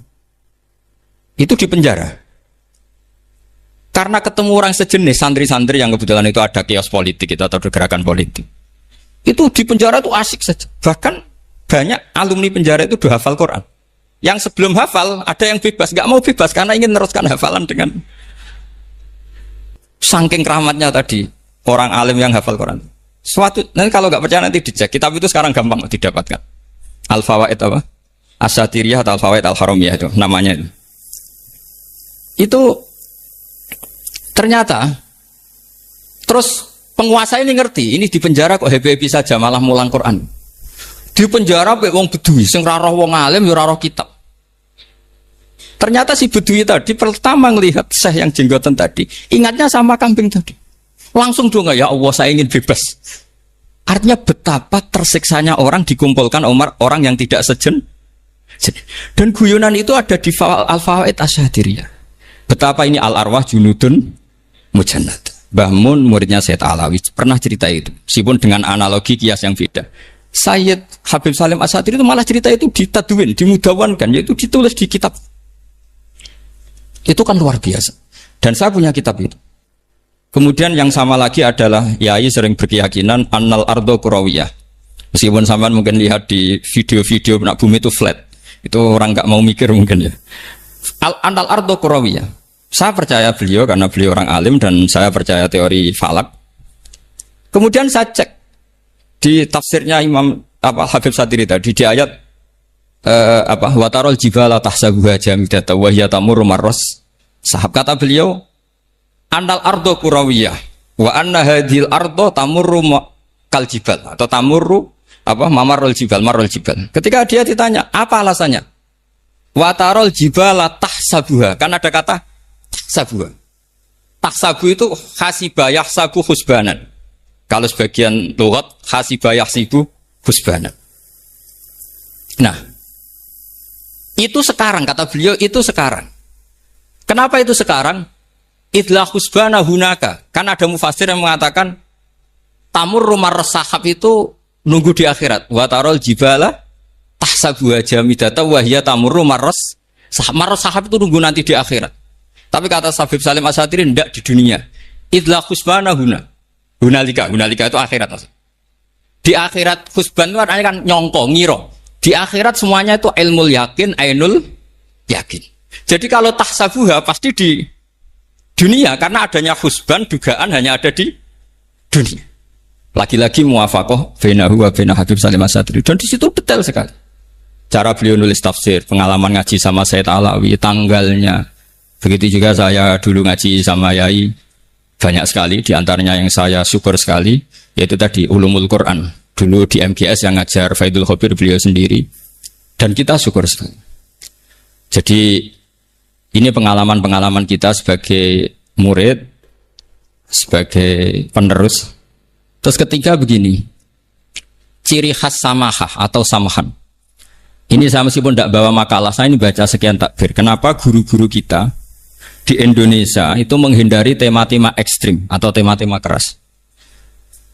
Itu di penjara. Karena ketemu orang sejenis, santri-santri yang kebetulan itu ada kios politik itu atau gerakan politik. Itu di penjara itu asik saja. Bahkan banyak alumni penjara itu udah hafal Quran. Yang sebelum hafal ada yang bebas, nggak mau bebas karena ingin meneruskan hafalan dengan saking keramatnya tadi orang alim yang hafal Quran. Nanti kalau nggak percaya nanti dicek. Kitab itu sekarang gampang didapatkan. Al-Fawaid apa? Asy-Syatiriyah atau Al-Fawaid Al-Haramiyah itu namanya itu. Itu ternyata terus penguasa ini ngerti, ini di penjara kok happy-happy saja malah mulang Quran. Di penjara mek wong bedui sing ora roh wong alim ya ora roh kitab. Ternyata si bedui tadi pertama ngelihat syekh yang jenggotan tadi, ingatnya sama kambing tadi. Langsung dong ya Allah saya ingin bebas. Artinya betapa tersiksanya orang dikumpulkan orang yang tidak sejen. Dan guyonan itu ada di Al-Fawaid Asy-Syatiriyah. Betapa ini al-arwah junudun mujannad. Mbah Mun muridnya Sayyid Alawi pernah cerita itu, meskipun dengan analogi kias yang beda. Sayyid Habib Salim Asy-Syatiri itu malah cerita itu ditadwin, dimudawankan, yaitu ditulis di kitab. Itu kan luar biasa. Dan saya punya kitab itu. Kemudian yang sama lagi adalah Yai sering berkeyakinan annal ardo kurawiyah. Meskipun sampean mungkin lihat di video-video nak bumi itu flat. Itu orang nggak mau mikir mungkin ya. Annal ardo kurawiyah. Saya percaya beliau karena beliau orang alim dan saya percaya teori falak. Kemudian saya cek di tafsirnya Imam Habib Syatiri tadi di ayat watarol jibala tahsabuha jamidatan wa hiya tamurru marras sahab, kata beliau annal ardo kurawiyah wa anna hadhil ardo tamurru kal jibal atau tamurru mamarul jibal marul jibal. Ketika dia ditanya apa alasannya, watarol jibala tahsabuha, kan ada kata tahsabuha. Tahsabu itu hasibah yahsabu husbanan. Kalau sebagian lughat hasibah yahsibu husbanan. Nah, itu sekarang kata beliau, itu sekarang. Kenapa itu sekarang? Idlah husbana hunaka. Kan ada mufassir yang mengatakan tamurru marras sahab itu nunggu di akhirat. Wa tarol jibala tahsabuha jamidatan wa hiya tamurru marras sahab. Marras sahab itu nunggu nanti di akhirat. Tapi kata Habib Salim Asy-Syatiri tidak di dunia. Idlah husbana hunalika itu akhirat. Di akhirat husban itu artinya kan nyongko, ngiro. Di akhirat semuanya itu ilmu yakin, ainul yakin. Jadi kalau tahsabuha pasti di dunia, karena adanya husban, dugaan hanya ada di dunia. Lagi-lagi muwafaqah bainahu wa baina Habib Salim As-Sadri, dan di situ detail sekali. Cara beliau nulis tafsir, pengalaman ngaji sama Sayyid Alawi, tanggalnya. Begitu juga saya dulu ngaji sama Yai, banyak sekali, diantaranya yang saya syukur sekali, yaitu tadi Ulumul Quran. Dulu di MGS yang ngajar Faidul Khobir beliau sendiri, dan kita syukur sekali. Jadi ini pengalaman-pengalaman kita sebagai murid, sebagai penerus. Terus ketiga begini, ciri khas samahah atau samahan. Ini saya meskipun tidak bawa makalah, saya ini baca sekian takbir. Kenapa guru-guru kita di Indonesia itu menghindari tema-tema ekstrim atau tema-tema keras?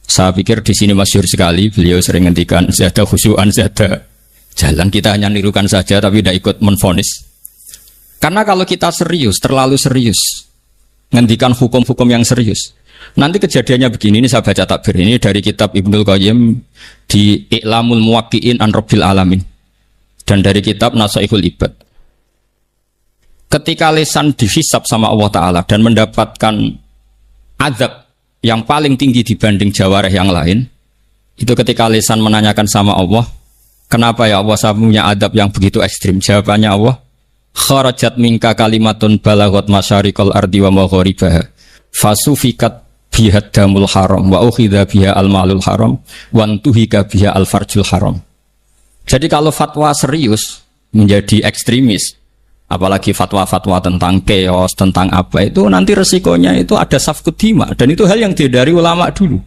Saya pikir di sini masyhur sekali, beliau sering ngendikan zada khusyu'an zada. Jalan kita hanya nirukan saja tapi tidak ikut menvonis. Karena kalau kita serius, terlalu serius, ngendikan hukum-hukum yang serius, nanti kejadiannya begini. Ini saya baca takbir ini dari kitab Ibnul Qayyim di I'lamul Muwaqqi'in an Rabbil Alamin, dan dari kitab Nasaihul Ibad. Ketika lisan dihisab sama Allah Ta'ala dan mendapatkan azab yang paling tinggi dibanding jawareh yang lain, itu ketika lisan menanyakan sama Allah, kenapa ya Allah saya punya adab yang begitu ekstrim? Jawabannya Allah, kharajat minka kalimatun balagot masyariqal ardi wa magharibaha fasufikat biha damul haram wa ukhidha biha al-malul haram wa antuhika biha al-farjul haram. Jadi kalau fatwa serius menjadi ekstremis, apalagi fatwa-fatwa tentang chaos, tentang apa, itu nanti resikonya itu ada safkut dima, dan itu hal yang dihindari ulama dulu.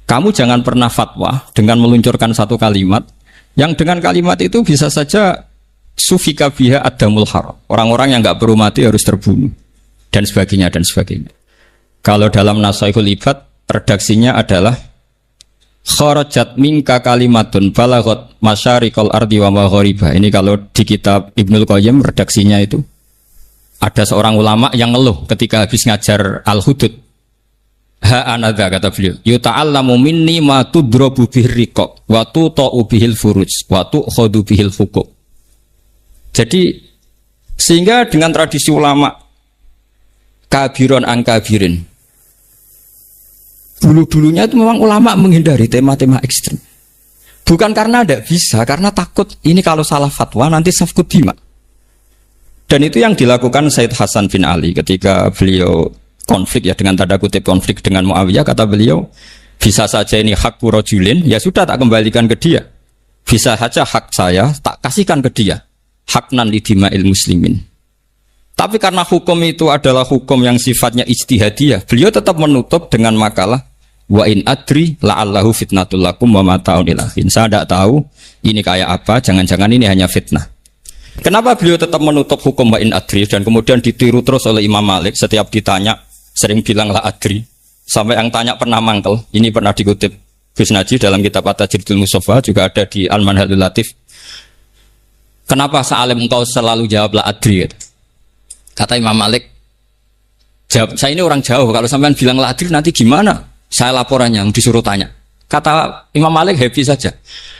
Kamu jangan pernah fatwa dengan meluncurkan satu kalimat yang dengan kalimat itu bisa saja sufika biha adamul haram, orang-orang yang nggak perlu mati harus terbunuh, dan sebagainya dan sebagainya. Kalau dalam Nasaihul Ibad redaksinya adalah kharajat minka kalimatun balagot masyariqal ardi wa maghariba. Ini kalau di kitab Ibnul Qayyim redaksinya itu ada seorang ulama yang ngeluh ketika habis ngajar Al-Hudud. Ha anadha, kata beliau, yuta'allamu minni ma tudrabu bihir riqab wa tuta'u bihil furuj wa tu'khadu bihil fuquk. Jadi sehingga dengan tradisi ulama kabiron an kabirin, dulu-dulunya itu memang ulama menghindari tema-tema ekstrim. Bukan karena tidak bisa, karena takut ini kalau salah fatwa nanti safkut dima. Dan itu yang dilakukan Said Hasan bin Ali ketika beliau konflik, ya dengan tanda kutip konflik dengan Muawiyah. Kata beliau, bisa saja ini hak rajulin, ya sudah tak kembalikan ke dia. Bisa saja hak saya tak kasihkan ke dia. Haknan lidima'il muslimin. Tapi karena hukum itu adalah hukum yang sifatnya ijtihadiyah, beliau tetap menutup dengan makalah wa in adri la'allahu fitnatul lakum wa mata'un ilahin. Saya tidak tahu ini kayak apa, jangan-jangan ini hanya fitnah. Kenapa beliau tetap menutup hukum wa in adri dan kemudian ditiru terus oleh Imam Malik, setiap ditanya sering bilang la adri, sampai yang tanya pernah mangkel. Ini pernah dikutip Gus Najih dalam kitab At-Tajridul Mustafa, juga ada di Al-Manhalul Latif. Kenapa sa'alim engkau selalu jawab la adri? Kata Imam Malik, jawab, saya ini orang jauh, kalau sampean bilang la adri nanti gimana? Saya laporannya disuruh tanya. Kata Imam Malik happy saja.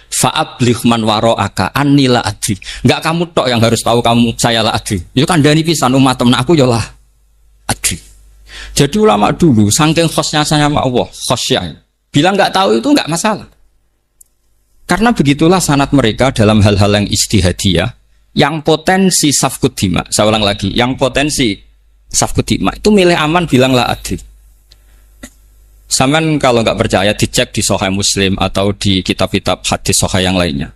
Fa'abligh man wara'aka anni la adri. Enggak kamu tok yang harus tahu kamu saya la adri. Itu kan dari pisan umat temen aku ya lah adri. Jadi ulama dulu saking khosnya saya sama Allah, khosyah. Bilang enggak tahu itu enggak masalah. Karena begitulah sanad mereka dalam hal-hal yang ijtihadiyah, yang potensi safkut dima. Saya ulang lagi, yang potensi safkut dima itu milih aman bilang la adri. Sampean kalau nggak percaya dicek di Sahih Muslim atau di kitab-kitab hadis Sahih yang lainnya.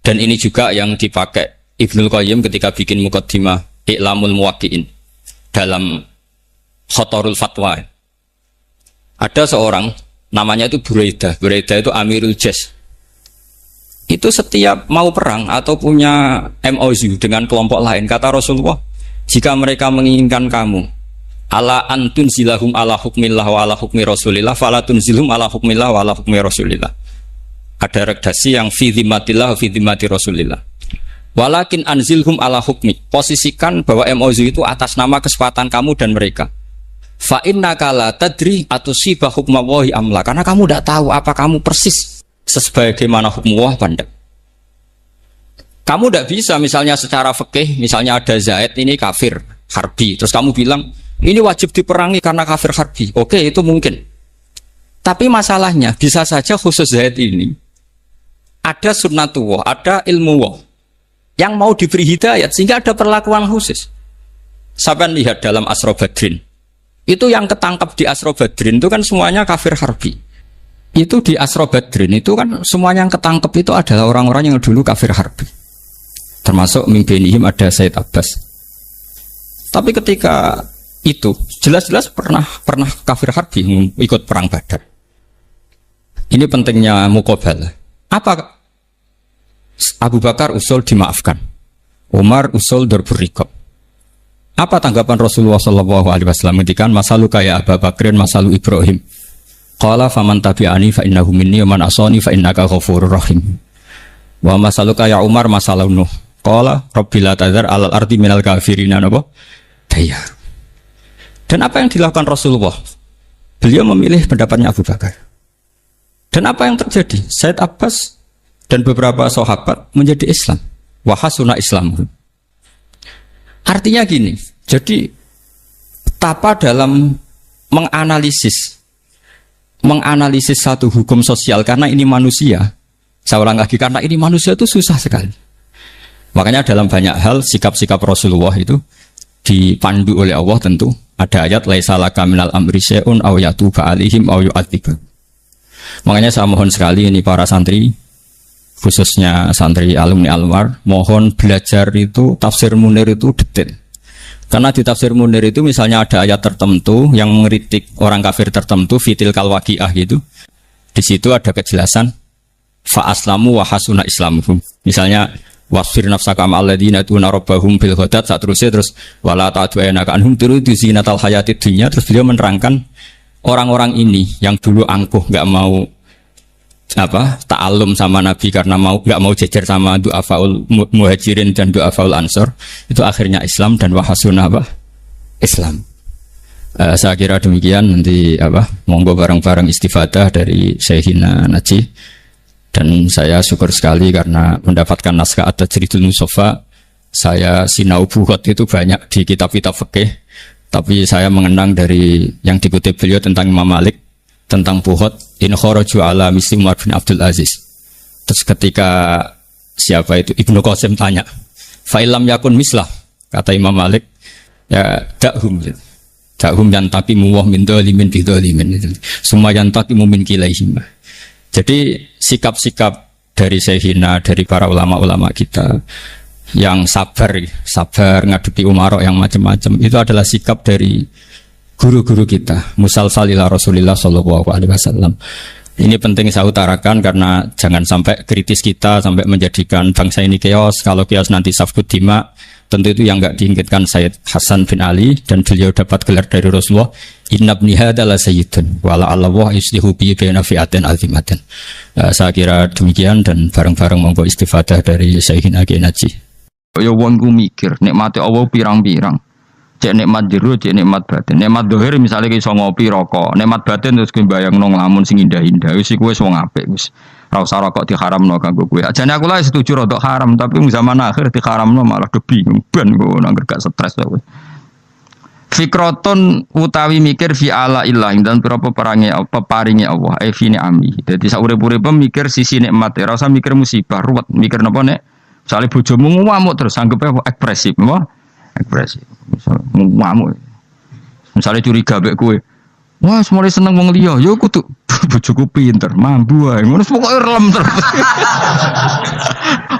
Dan ini juga yang dipakai Ibnul Qayyim ketika bikin Muqaddimah I'lamul Muwaqqi'in dalam Khotorul Fatwa. Ada seorang namanya itu Buraidah. Buraidah itu Amirul Jaish. Itu setiap mau perang atau punya MOU dengan kelompok lain, kata Rasulullah, jika mereka menginginkan kamu ala antun zilahum ala hukmillah wa ala hukmi rasulillah falatun zilhum ala hukmillah wa ala hukmi rasulillah. Ada redaksi yang fi dhimmatillah wa fi dhimmati rasulillah. Walakin anzilhum ala hukmi, posisikan bahwa MOU itu atas nama kesepakatan kamu dan mereka. Fa innaka la tadri atusiba hukmallahi amla, karena kamu tidak tahu apa kamu persis sebagaimana hukum Allah pandai. Kamu tidak bisa misalnya secara fikih, misalnya ada Zaid ini kafir harbi, terus kamu bilang ini wajib diperangi karena kafir harbi. Oke, itu mungkin. Tapi masalahnya bisa saja khusus Zaid ini ada sunnatullah, ada ilmu yang mau diberi hidayat sehingga ada perlakuan khusus. Sampai lihat dalam Asra Badrin. Itu yang ketangkap di Asra Badrin itu kan semuanya kafir harbi. Itu di Asra Badrin itu kan semuanya yang ketangkep itu adalah orang-orang yang dulu kafir harbi. Termasuk mimbenihim ada Said Abbas. Tapi ketika itu jelas-jelas pernah kafir harbi ikut perang Badar. Ini pentingnya muqabalah. Apa? Abu Bakar usul dimaafkan, Umar usul darbur riqab. Apa tanggapan Rasulullah SAW ketika masaluka ya Abu Bakrin masalu Ibrahim? Qala faman tabi'ani fa innahu minni wa man asani fa innaka ghafurur rahim. Wa masaluka ya Umar masalu Nuh. Qala rabbil la tadzar alal ardi minal kafirina napa? Daya. Dan apa yang dilakukan Rasulullah? Beliau memilih pendapatnya Abu Bakar. Dan apa yang terjadi? Said Abbas dan beberapa sahabat menjadi Islam. Wa hasuna Islam. Artinya gini, jadi betapa dalam menganalisis satu hukum sosial karena ini manusia. Saya ulang lagi, karena ini manusia itu susah sekali. Makanya dalam banyak hal sikap-sikap Rasulullah itu dipandu oleh Allah tentu. Ada ayat laisa laka minal amri syai'un aw yatuba alaihim aw yu'adzibahum. Makanya saya mohon sekali ini para santri, khususnya santri alumni Almar, mohon belajar itu tafsir Munir itu detail. Karena di tafsir Munir itu misalnya ada ayat tertentu yang mengkritik orang kafir tertentu, fitil kalwaqiah gitu. Di situ ada kejelasan fa aslamu wa hasuna islamuhum. Misalnya wasfir nafsaka ma'al ladzina tuna rabbahum bil ghadat, saterusnya terus wala ta'du'anaka anhum turidu zinatal hayatid dunya. Terus beliau menerangkan orang-orang ini yang dulu angkuh enggak mau ta'alum sama Nabi karena enggak mau jejer sama du'afaul muhajirin dan du'afaul ansor, itu akhirnya Islam dan wahasuna Islam. Saya kira demikian, nanti monggo bareng-bareng istifadah dari Syekhina Najih. Dan saya syukur sekali karena mendapatkan naskah At-Tajridul Mustafa. Saya sinau buhot itu banyak di kitab-kitab fikih, tapi saya mengenang dari yang dikutip beliau tentang Imam Malik, tentang buhot in kharaju ala misli Umar bin Abdul Aziz. Terus ketika siapa itu Ibnu Qasim tanya, fa'ilam yakun mislah, kata Imam Malik, ya dakhum yang tapi muwah min dzalimin bi dzalimin, semua yang tapi mumin kilaihim. Jadi sikap-sikap dari Syekhina, dari para ulama-ulama kita yang sabar ngadepi umarok yang macam-macam, itu adalah sikap dari guru-guru kita, musalsal ila Rasulillah sallallahu alaihi wasallam. Ini penting saya utarakan karena jangan sampai kritis kita sampai menjadikan bangsa ini chaos. Kalau chaos nanti safkut dima, tentu itu yang enggak diinginkan Sayyid Hasan bin Ali, dan beliau dapat gelar dari Rasulullah, inna ibni hadza la sayyidun wa la Allah yuslihu bi baina fi'atin azimatin. Saya kira demikian, dan bareng-bareng monggo istifadah dari Syekhina Najih. Ya wong ku mikir nikmate Allah pirang-pirang. Cek nikmat jero, cek nikmat batin. Nikmat dohir misalnya iso ngopi rokok, nikmat batin terus kowe bayangno nglamun sing indah-indah, wis iku wis wong apik wis. Ora usah rokok diharamno kanggo kowe. Ajane aku lah setuju rokok haram, tapi zaman akhir diharamno malah do bingung ben kok nangger gak stres kowe. Fikroton utawi mikir fi ala illah dan berapa peparinge Allah fi ni'ami. Dadi sak urip-uripe mikir sisi nikmat, ora usah mikir musibah, ruwet mikir napa nek misale bojomu ngamuk terus anggepe ekspresif, apa? Ekspresif. Misale ngamuk. Misale curiga mbek kowe. Wah, mulai seneng wong liya, ya kudu bojoku pinter, mambu wae. Ngono pokoke relem terus.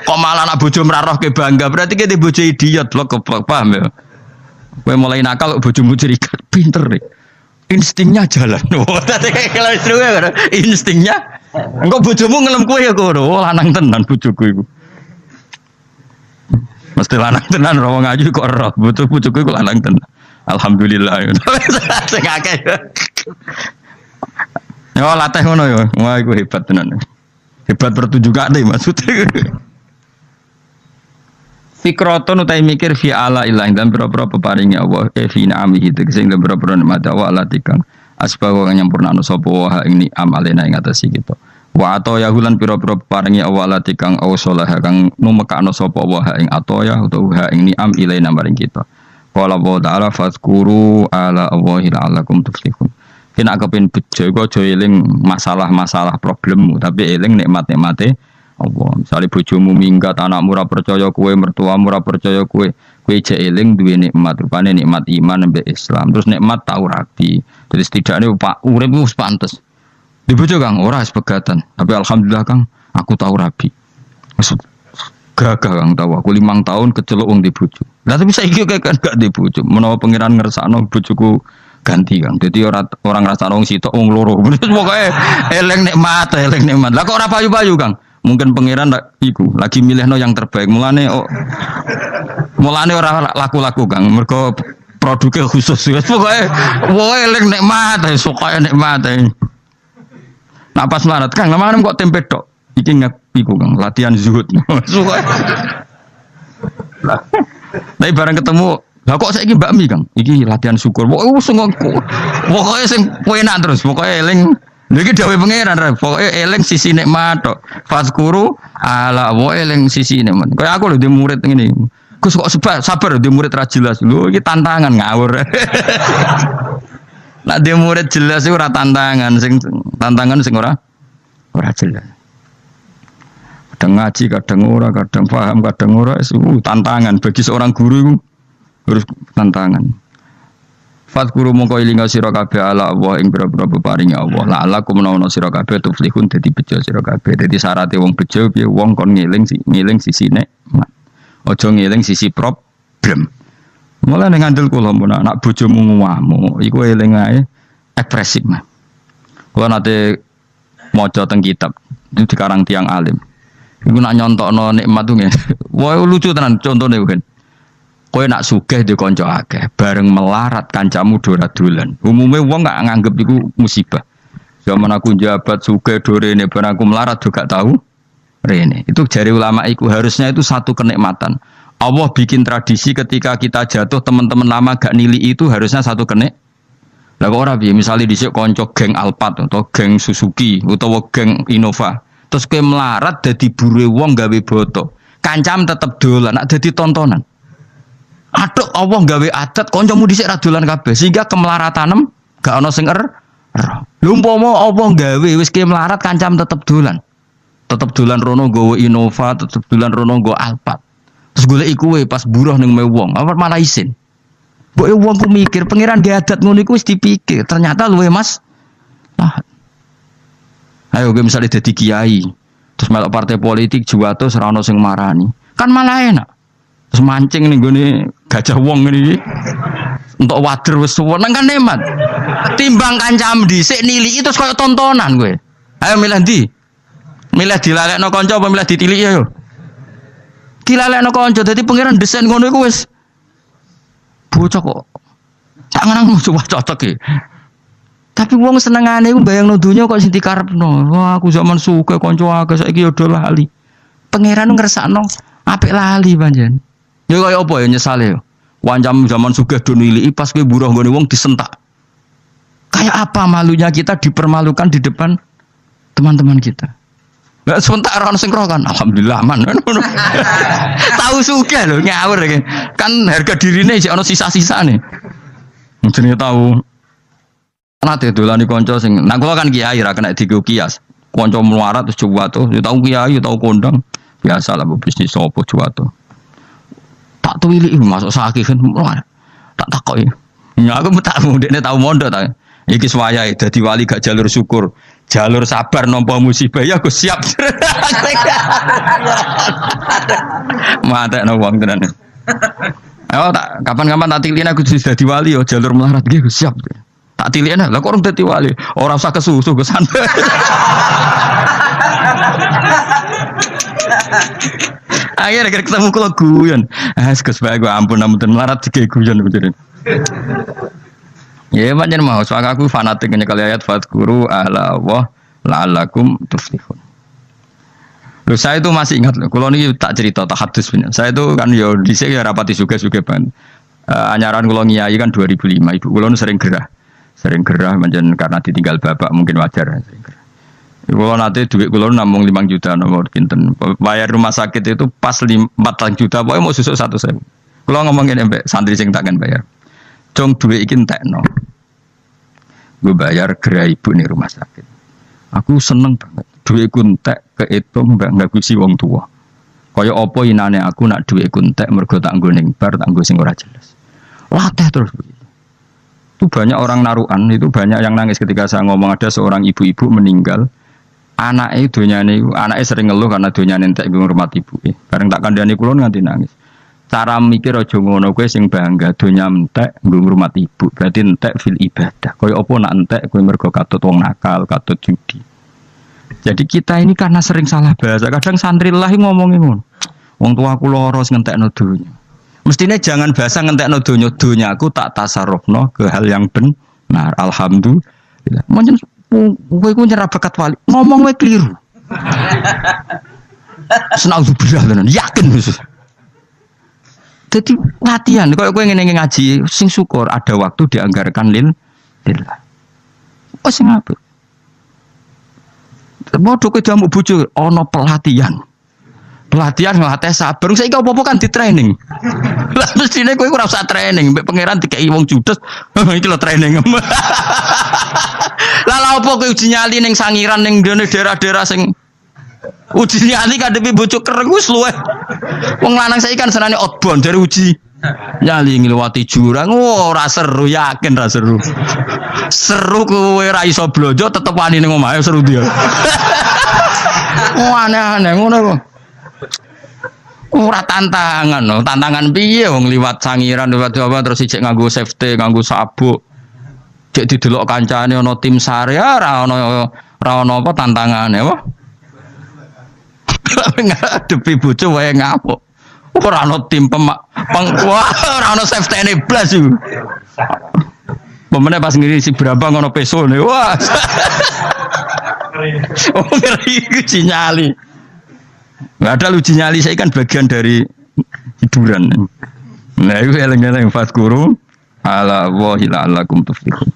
Kok malah anak bojo mrarohke bangga, berarti ki bojo idiot lho, paham ya? Kowe mulai nakal bojomu curiga, pinter nih. Instingnya jalan. Kalau istri gue instingnya. Engko bojomu ngelem kowe ya kono. Oh, lanang tenan bojoku iku. Mesti lanang tenan ora wong ayu kok ora. Bojoku iku lanang tenan. Alhamdulillah. Sing akeh. Yo latih ngono yo. Wah iku hebat tenan. Hebat pertunjukane maksudnya. Fikroton utai mikir fi ala ilah dan berapa peparingi Allah fi na'ami itu sing berapa nikmat Allah latikan asbab kang nyampurnakno sapa wa ini amalena ing atase kita Wa atoya hulan pira-pira paringi awalati kang awsalah kang numekakno sapa wa ing atoya utawa ing ni'am ilaina maring kita. Qala wa ta'ala fadhkuru ala Allahi la'allakum tuflihun. Kena kepen bejo iku aja eling masalah-masalah problemmu, tapi eling nikmat-nikmate Allah. Misale bojomu minggat, anakmu ora percaya kowe, mertuamu ora percaya kowe, kowe jek eling duwe nikmat, rupane nikmat iman mbek Islam. Terus nikmat tau rabi. Jadi setidaknya Pak uripmu wis pantes. Di bojo Kang ora wis pegatan, tapi alhamdulillah Kang aku tau rabi. Wis gagah Kang tau aku 5 tahun keceluk wong di bojo. Lah tapi saiki kan gak di bojo. Menawa pangeran ngersakno bojoku ganti Kang. Jadi orang ngrasakno wong sitok wong loro. Pokoke eling nikmat. Lah kok ora payu-payu Kang? Mungkin pangeran iku lagi milihno yang terbaik. Mulane ora laku-laku Kang. Mergo produknya khusus. Pokoke eling nikmat, pokoke nikmat. Nah pas melarat Kang, lama-lama kok tempe tok. Iki iku Kang, latihan zuhud. Pokoke. Lah. Tapi bareng ketemu, lah kok saiki bakmi Kang? Iki latihan syukur. Pokoke sing enak terus, pokoke eling. Iki dawuh pangeran, pokoke eling sisi nikmat tok. Fazkuru ala wa eling sisi nikmat. Kayak aku lho di murid ngene. Gus kok sabar di murid ra jelas. Lho iki tantangan ngawur. Nah di murid jelas iku ora tantangan, sing ora jelas. Kadang ngaji, kadang ora, kadang paham, kadang ora, tantangan bagi seorang guru itu harus tantangan. Fadhkuru mongko ilinga sira kabeh ala Allah ing pira-pira peparinge Allah. La'allakum menawa sira kabeh tuflihun dadi bejo sira kabeh. Dadi syaraté wong bejo piye wong kon ngeling sisi nikmat. Aja ngeling sisi problem. Mulane ngandel kula mun anak bojomu nguwamu iku eling ae ekspresif. Kula nate maca teng kitab itu dikarang tiang alim. Iku nak nyontokno nikmat tuh nggih. Wah lucu tenan contone kan. Kowe nak sugih di kanca akeh, bareng melarat kancamu dora dolan. Umume wong gak nganggep iku musibah. Zaman aku jabat sugih dorene bareng aku melarat juga tahu rene. Itu jari ulama iku harusnya itu satu kenikmatan. Allah bikin tradisi ketika kita jatuh teman-teman lama gak nili itu harusnya satu kenik. Lah kok ora piye misale dhisik kanca geng Alphard atau geng Suzuki utawa geng Innova. Terus kowe melarat dadi bure wong gawe boto. Kancam tetep dolan, nak dadi tontonan. Aduh Allah gawe adat kancamu dhisik ra dolan kabeh sehingga kemelaratanem gak ana sing lho umpama Allah gawe wis ke melarat kancam tetep dolan. Tetep dolan rono nggawa Innova, tetep dolan rono nggawa Alphard. Terus golek kowe pas buruh ning me wong, apa malah isin. Mbok wong ku mikir pangeran gawe adat ngono iku wis dipikir, ternyata luwe Mas. Ayo gue misalnya jadi kiai, terus melok partai politik juwato serano sing marani, kan malah enak. Terus mancing nih gue nih gajah wong ini, untuk wader wes suweneng kan nikmat. Timbang kancam dhisik nili itu koyo tontonan gue. Ayo milih ndi? Milih dilalekno kanca apa milih ditiliki ayo? Dilalekno kanca, dadi pangeran desain ngono iku wis bocah kok. Tak ngenang coba cocok iki. Tapi wong senengane iku bayangno donya kok sing dikarepno. Wah, aku zaman suka kanca akeh saiki yo do lali. Pangeran ngersakno apik lali panjen. Ya kaya apa ya nyesale yo. Wancam zaman sugih do niliki pas kowe buruh nggone wong disentak. Kayak apa malunya kita dipermalukan di depan teman-teman kita. Lah sentak ora ono sing roh kan. Alhamdulillah aman. Tahu sugih lho ngawur iki. Kan harga dirine isih ono sisa-sisane. Jenenge tahu nate dolani kanca sing nah kula kan kiai ra kena digo kias. Kanca melarat terus juwato, ya tau kiai, tau kondang. Biasalah bisnis sapa juwato. Tak tuwili masuk sakit kan tak takoki. Ya aku tak mudine tau mondok ta. Iki suwayahe dadi wali gak jalur syukur, jalur sabar nampa musibah ya aku siap. Matekno wong tenan. Ayo tak kapan-kapan tak tilin aku dadi wali yo jalur melarat iki siap. Tak tiliknya, lah kok orang dadi wali, orang usah kesusu ke santai. Akhirnya ketemu kalau guyon, sebaik gue ampun namun melarat tiga guyon betul. Ya macam mau, soalnya aku fanatik kali ayat fadhkuru ala Allah la'allakum tuflihun. Loh saya itu masih ingat loh, kalau ini tak cerita tak hadis punya. Saya itu kan yo dhisik ya rapati suge-suge ban. Anyaran kula ngiyai kan 2005, ibu kula sering gerah. Sering gerah menjen karena ditinggal bapak mungkin wajar sering gerah. Kalau nanti duit kulo namung 5 juta nomor kinten. Bayar rumah sakit itu pas 4 juta, pokoknya mau susuk 1.000. Kalau ngomongin mbek santri sing takkan bayar. Cung duit iki entekno. Gue bayar gerai ibu nih rumah sakit. Aku seneng banget. Duitku entek kehitung mbak ngagusi wong tua. Kaya apa inane aku nak duitku entek mergo tak nggo ning bar tak nggo sing ora jelas. Latih terus begitu. Itu banyak orang naruhan, itu banyak yang nangis ketika saya ngomong ada seorang ibu-ibu meninggal. Anaknya donyane, anaknya sering ngeluh karena donyane entek ngurmat ibu. Bareng tak kandhani kula nganti nangis. Cara mikir aja ngono kowe sing bangga donya entek nggo ngurmat ibu. Berarti entek fil ibadah. Kaya apa nak entek kowe mergo katut wong nakal, katut judi. Jadi kita ini karena sering salah bahasa. Kadang santri lah ngomongin ngono. Wong tua aku loro sing ngentekno donya. Mestinya jangan bahasa ngentekno donya, donyaku tak tasarrufno ke hal yang benar. Alhamdulillah. Monjen kowe ku nyerah bakat wali, ngomong wae keliru. Senauzubillah tenan, yakin khusus. Jadi latihan, kalau kowe ngene ngaji, sing syukur ada waktu dianggarkan lillah. Oh sing apik. Modho kowe jamu bojo ana pelatihan. Pelatihan ngelatih sabar, saiki apa-apa kan di training. Lah mestine kowe ora usah training, mbek pangeran dikeki wong judes, iki lho training. Lah apa kowe uji nyali ning sangiran ning daerah-daerah sing uji nyali kadepi bojo kereng wis luweh. Wong lanang saiki kan senane outbound dari uji nyali ngliwati jurang, ora seru, yakin ra seru. Seru kowe ra iso blojo tetep wani ning omahe seru dia. Aneh-aneh ngono kok. Ora tantangan no, tantangan piye wong liwat sangiran liwat apa terus sijik nganggo safety, nganggo sabuk. Cek didelok kancane ana tim sare ora ana apa tantangane apa. Ngadepi bojo wae ngapuk. Ora ana tim ora ana safety-ne blas iku. Pemene pas ngisi berapa ngono pesone. Wah. Oh ngeri iki nyali. Nggak ada uji nyali, saya kan bagian dari hiburan. Nah itu eleng-eleng fatkuru ala wahi la'allakum tuflihun.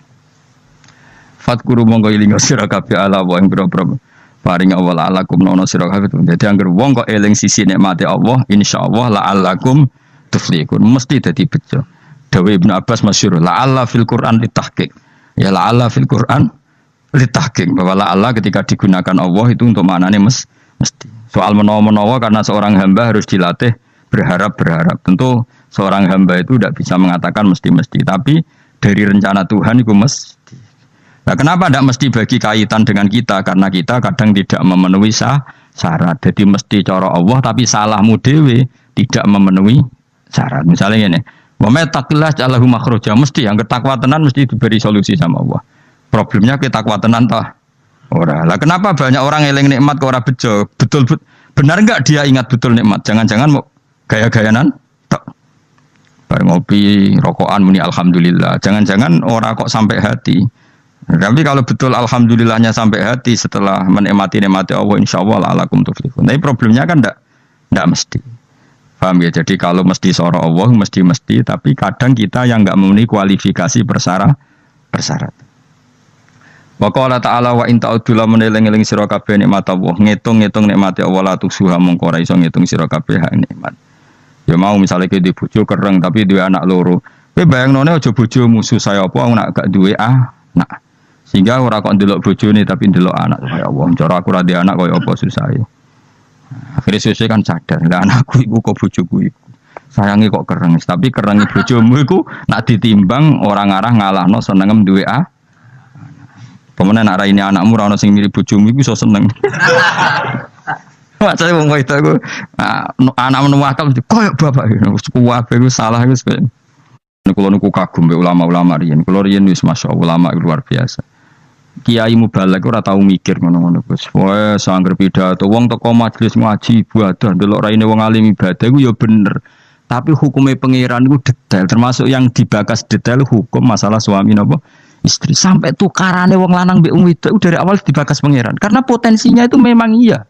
Fatkuru monggo ilinga sira kabeh ala wa ing boro-boro paring awal alakum nono sira kabeh. Dadi anggere wong kok eling sisi nikmate Allah, insyaallah la'allakum tuflihun. Mesti dadi bejo. Dawe Ibnu Abbas masyhur, la'alla fil Qur'an litahqiq. Ya la'alla fil Qur'an litahqiq. Bahwa la'alla ketika digunakan Allah itu untuk maknane mesti. Soal menawa-menawa karena seorang hamba harus dilatih berharap-berharap. Tentu seorang hamba itu tidak bisa mengatakan mesti-mesti. Tapi dari rencana Tuhan itu mesti. Nah, kenapa tidak mesti bagi kaitan dengan kita? Karena kita kadang tidak memenuhi syarat. Jadi mesti cara Allah tapi salahmu dewe tidak memenuhi syarat. Misalnya ini. Wa may taqillah ja'alahu makhraja. Mesti yang ketakwa tenan mesti diberi solusi sama Allah. Problemnya kita takwa tenan toh. Ora. Lah kenapa banyak orang eling nikmat kok ora bejo? Betul benar enggak dia ingat betul nikmat? Jangan-jangan mau gaya-gayanan tok. Bareng ngopi, rokokan muni alhamdulillah. Jangan-jangan ora kok sampai hati. Tapi kalau betul alhamdulillahnya sampai hati setelah menikmati nikmati Allah insyaallah la'alakum tuflihun. Tapi problemnya kan enggak mesti. Paham ya? Jadi kalau mesti soro Allah mesti tapi kadang kita yang enggak memenuhi kualifikasi persyarat. Wa qala ta'ala wa in ta'udzu lamun eling-eling sira kabeh nikmat Allah, ngitung-ngitung nikmate Allah la tusuha mongko ora iso ngitung sira kabeh hak nikmat. Ya mau misalnya ke di bojo kereng tapi duwe anak loro. Kowe bayangnone aja bojomu susah apa nak gak duwe anak. Sehingga ora kok ndelok bojone tapi ndelok anak kaya Allah. Cara aku ra duwe anak kaya apa susahe. Akhire sesuk kan sadar, lah anakku iku kok bojoku iku. Sayangi kok kereng, tapi kerengi bojomu iku nak ditimbang orang arah ngalahno senengem duwe pemenang nak raine anakmu ora ono sing mirip bojomu iku iso seneng. Macane wong itu aku anak menuwakal koyo bapak wis kuwabe iku salah wis koyo. Kula niku kagum mbek ulama-ulama riyen. Kula riyen wis masyaallah ulama luar biasa. Kiai mubalek ora tau mikir ngono-ngono Gus. Wes sangger pidato wong teko majelis ngaji ibadah ndelok raine wong alim ibadah iku ya bener. Tapi hukumnya pangeran itu detail, termasuk yang dibakas detail hukum masalah suami napa istri sampai tukarane wong lanang mbek wong wedok dari awal dibakas pangeran karena potensinya itu memang iya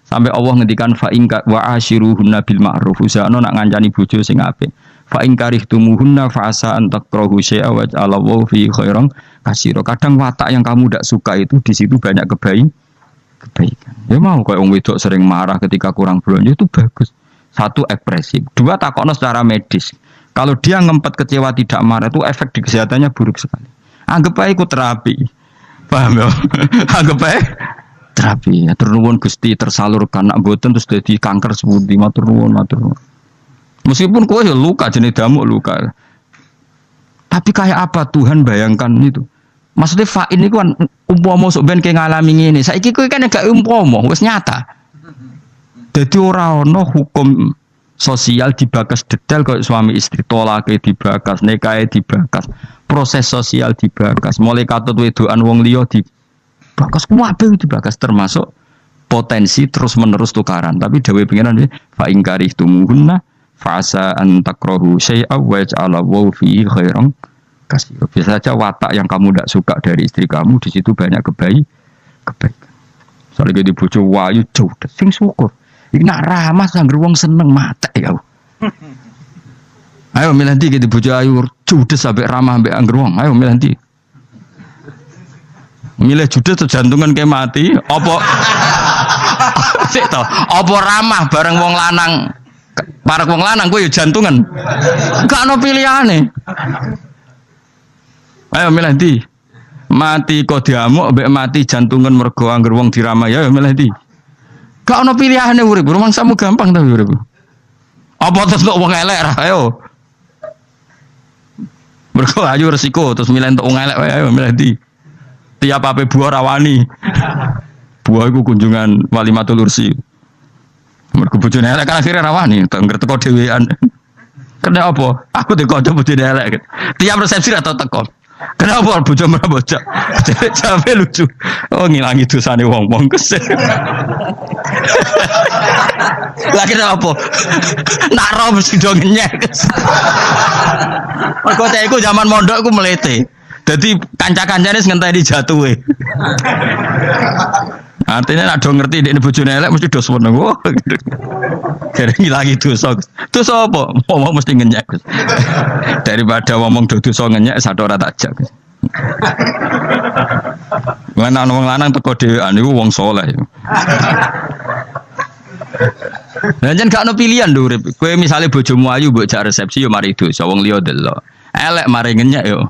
sampai Allah ngendikan fa in wa ashiruhunna bil ma'ruf usahana nak ngancani bojo sing apik fa in karihtumuhunna fa asa an takrahu syai'a wa ja'alallahu fi khairan katsira. Kadang watak yang kamu tidak suka itu di situ banyak kebaikan. Ya mau kayak wong wedok sering marah ketika kurang belanja itu bagus. Satu ekspresif, dua takokno secara medis. Kalau dia ngempet kecewa tidak marah itu efek di kesehatannya buruk sekali. Anggap aja ikut terapi. Paham ya? Anggap aja terapi. Ya, ternuwun Gusti tersalurkan nak boten terus dadi kanker sepundi matur nuwun. Meskipun kowe ya luka jenis damuk luka. Tapi kayak apa Tuhan bayangkan itu? Maksudnya fa'in itu kan umpama sok ben ke ngalami ngene. Saiki kowe kan gak umpama, wis nyata. Dadi ora ana hukum sosial dibakas detail kok suami istri tolake dibakas, nikahe dibakas, proses sosial dibakas, mulai katut wedokan wong liya dibakas kabeh dibakas termasuk potensi terus-menerus tukaran. Tapi dawuh pengiran fa ing karihtumuhunna fa'asa an takrahu syai'a wa yaj'alallahu fihi khairan katsira. Bisa saja watak yang kamu tidak suka dari istri kamu di situ banyak kebaikan. Soalnya di bojo wayu jauh sing syukur. Iki nak ramah sangger wong seneng mate ya. Ayo milih ndi di bojo ayu judes sampai ramah ambek angger wong. Ayo milih ndi. Milih judes atau jantungan kayak mati apa sik to apa ramah bareng wong lanang para wong lanang gue ya jantungan gak ono pilihane. Ayo milih ndi. Mati kok diamuk mbek mati jantungan mergo angger wong diramah ya milih ndi. Gak ono pilihane urip, rumangsamu gampang ta urip. Apa terus kok wong elek ra ayo. Mergo ayo resiko terus milih entuk wong elek wae ayo milih ndi. Tiap ape buah rawani. Buah iku kunjungan Walimatul Ursi. Mergo bojone elek kan akhire rawani, tengger teko dhewean. Kena apa? Aku teko bojone elek. Tiap resepsi atau teko. Kenapa bojo merabocak? Sampai lucu. Oh ngilangi dosane wong-wong kesel. Lagi apa? Nak roh mesti do ngenyek. Mergo teku zaman mondok aku melete. Dadi kanca-kancane ngenteni jatuhe. Artinya nak do ngerti dekne bojone elek mesti do seneng. Wah. Jadi ngilangi dosa. Dosa apa? Ngomong mesti ngenyek. Daripada ngomong dosa ngenyek satu ora tak jak. Mana wong lanang teko dhewean niku wong saleh. Lah jan gak ono pilihan lho urip. Kowe misale bojomu ayu mbok jak resepsi yo mari dosa wong liya delok. Elek mari ngenyek yo.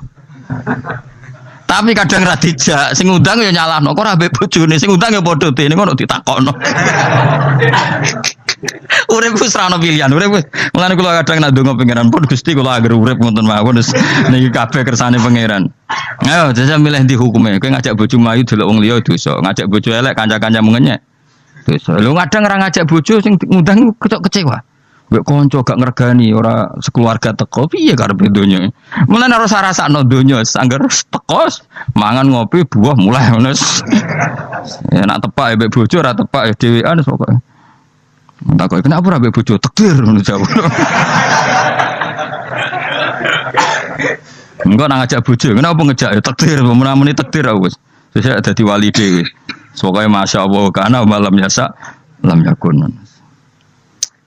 Tapi kadang ra dijak, sing ngundang ya nyalahno, kok ora mbek bojone, sing ngundang ya padha dene ngono ditakokno. Urip wis ra ono pilihan, urip wis. Mulane kula kadang nak ndonga pangeran pun Gusti kula agar urip ngoten mawon wis niki kabeh kersane pangeran. Ayo jajal milih ndi hukume. Kowe ngajak bojomu ayu delok wong liya dosa, ngajak bojo elek kanca-kancamu ngenyek. Dosa. Lho kadang ora ngajak bojo sing ngundang kecewa. Mbek kanca gak ngregani ora sekeluarga teko piye karepe donya. Mulane ora rasakno donya sangger teko mangan ngopi buah mulai ngono. Ya nak tepak mbek bojo ora tepak ya dhewean pokoke. Takoki kenapa ora mbek bojo takdir ngono jawab. Engko nang ngajak bojo kenapa ngejak ya takdir menamuni takdir aku wis. Wis dadi wali dhewe. Pokoke masyaallah kana malam yasa lam yakun.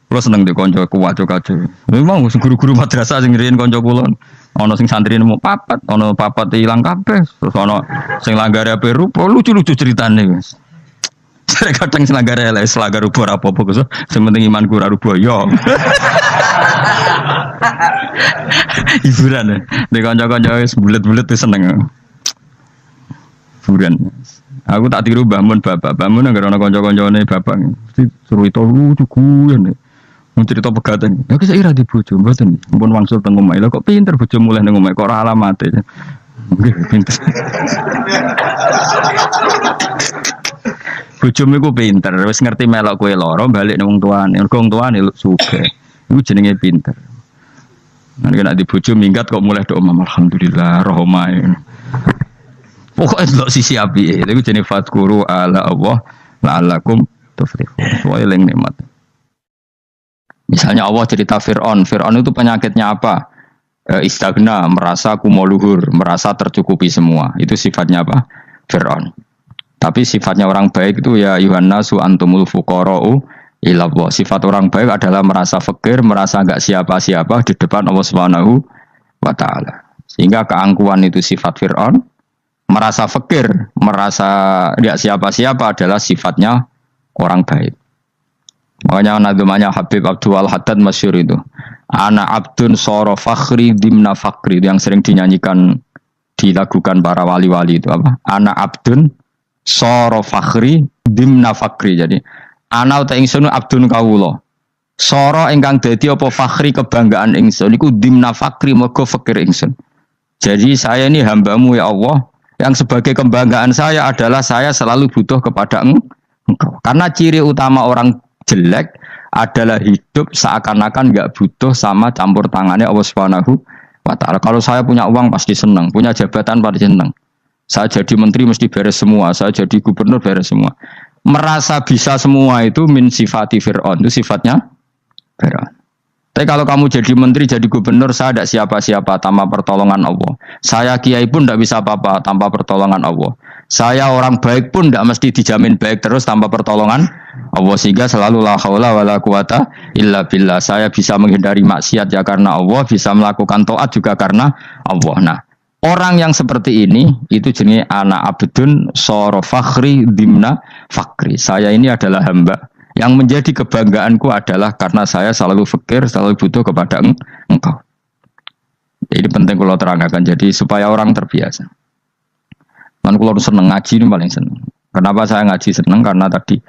Kulo seneng di konco kuwaco-kaco. Memang guru-guru madrasah sing riyen konco kula. Ana sing santri nemu papat, ana papat ilang kabeh, terus ana sing langgare ape rupa, lucu-lucu ceritane wis. Saya kadang sing langgare elek selanggar rupa ora apa-apa Gus. Sing penting imanku ora rupa yo. Hiburan. Di kanca-kanca wis bulet-bulet wis seneng. Hiburan. Aku tak tiru bangun bapak, bangun agar ana kanca-kancane bapak. Mesti suruh itu lucu guyon. Mau cerita pegatan, ya saya ira di bojo, mboten, pun wangsul teng omah. Lha kok pinter bojo mulai nang omah, kok ora alamate. Nggih, pinter. Bojomu iku pinter, wis ngerti melok kowe lara, balik nang wong tuane. Mergo wong tuane sugih. Iku jenenge pinter. Nek di bojo minggat kok mulai do omah, alhamdulillah, rohmae. Pokoke delok sisi apike, iku jenenge fadkuru ala Allah la'allakum tuflihun. Soale eling nikmat. Misalnya Allah cerita Fir'aun itu penyakitnya apa? Istagna, merasa kumoluhur, merasa tercukupi semua. Itu sifatnya apa? Fir'aun. Tapi sifatnya orang baik itu ya Yuhannasu antumul fuqara'u ilallah. Sifat orang baik adalah merasa fakir, merasa enggak siapa-siapa di depan Allah Subhanahu wa ta'ala. Sehingga keangkuhan itu sifat Fir'aun, merasa fakir, merasa tidak siapa-siapa adalah sifatnya orang baik. Makanya nadumanya Habib Abdul Haddad masyhur itu. Ana abdun soro fakhri dimna fakri, yang sering dinyanyikan dilakukan para wali-wali itu apa? Ana abdun soro fakhri dimna fakri. Jadi ana uta ingsun abdun kawula. Soro ingkang dadi apa fakhri kebanggaan ingsun iku dimna fakri mergo fakir ingsun. Jadi saya ini hambamu ya Allah, yang sebagai kebanggaan saya adalah saya selalu butuh kepada Engkau. Karena ciri utama orang jelek adalah hidup seakan-akan nggak butuh sama campur tangannya Allah Subhanahu wa Ta'ala. Kalau saya punya uang pasti senang, punya jabatan pasti senang. Saya jadi menteri mesti beres semua, saya jadi gubernur beres semua. Merasa bisa semua itu min sifati Fir'aun, itu sifatnya Fir'aun. Tapi kalau kamu jadi menteri, jadi gubernur, saya tidak siapa-siapa tanpa pertolongan Allah. Saya kiai pun tidak bisa apa-apa tanpa pertolongan Allah. Saya orang baik pun tidak mesti dijamin baik terus tanpa pertolongan Allah. Sehingga selalu la haula wala quwata illa billah. Saya bisa menghindari maksiat ya karena Allah, bisa melakukan taat juga karena Allah. Nah, orang yang seperti ini itu jenis ana abdun soro fakhri dimna fakri. Saya ini adalah hamba. Yang menjadi kebanggaanku adalah karena saya selalu fakir, selalu butuh kepada Engkau. Ini penting kalau terangkan, jadi supaya orang terbiasa. Man kalau seneng ngaji ini paling seneng. Kenapa saya ngaji seneng? Karena tadi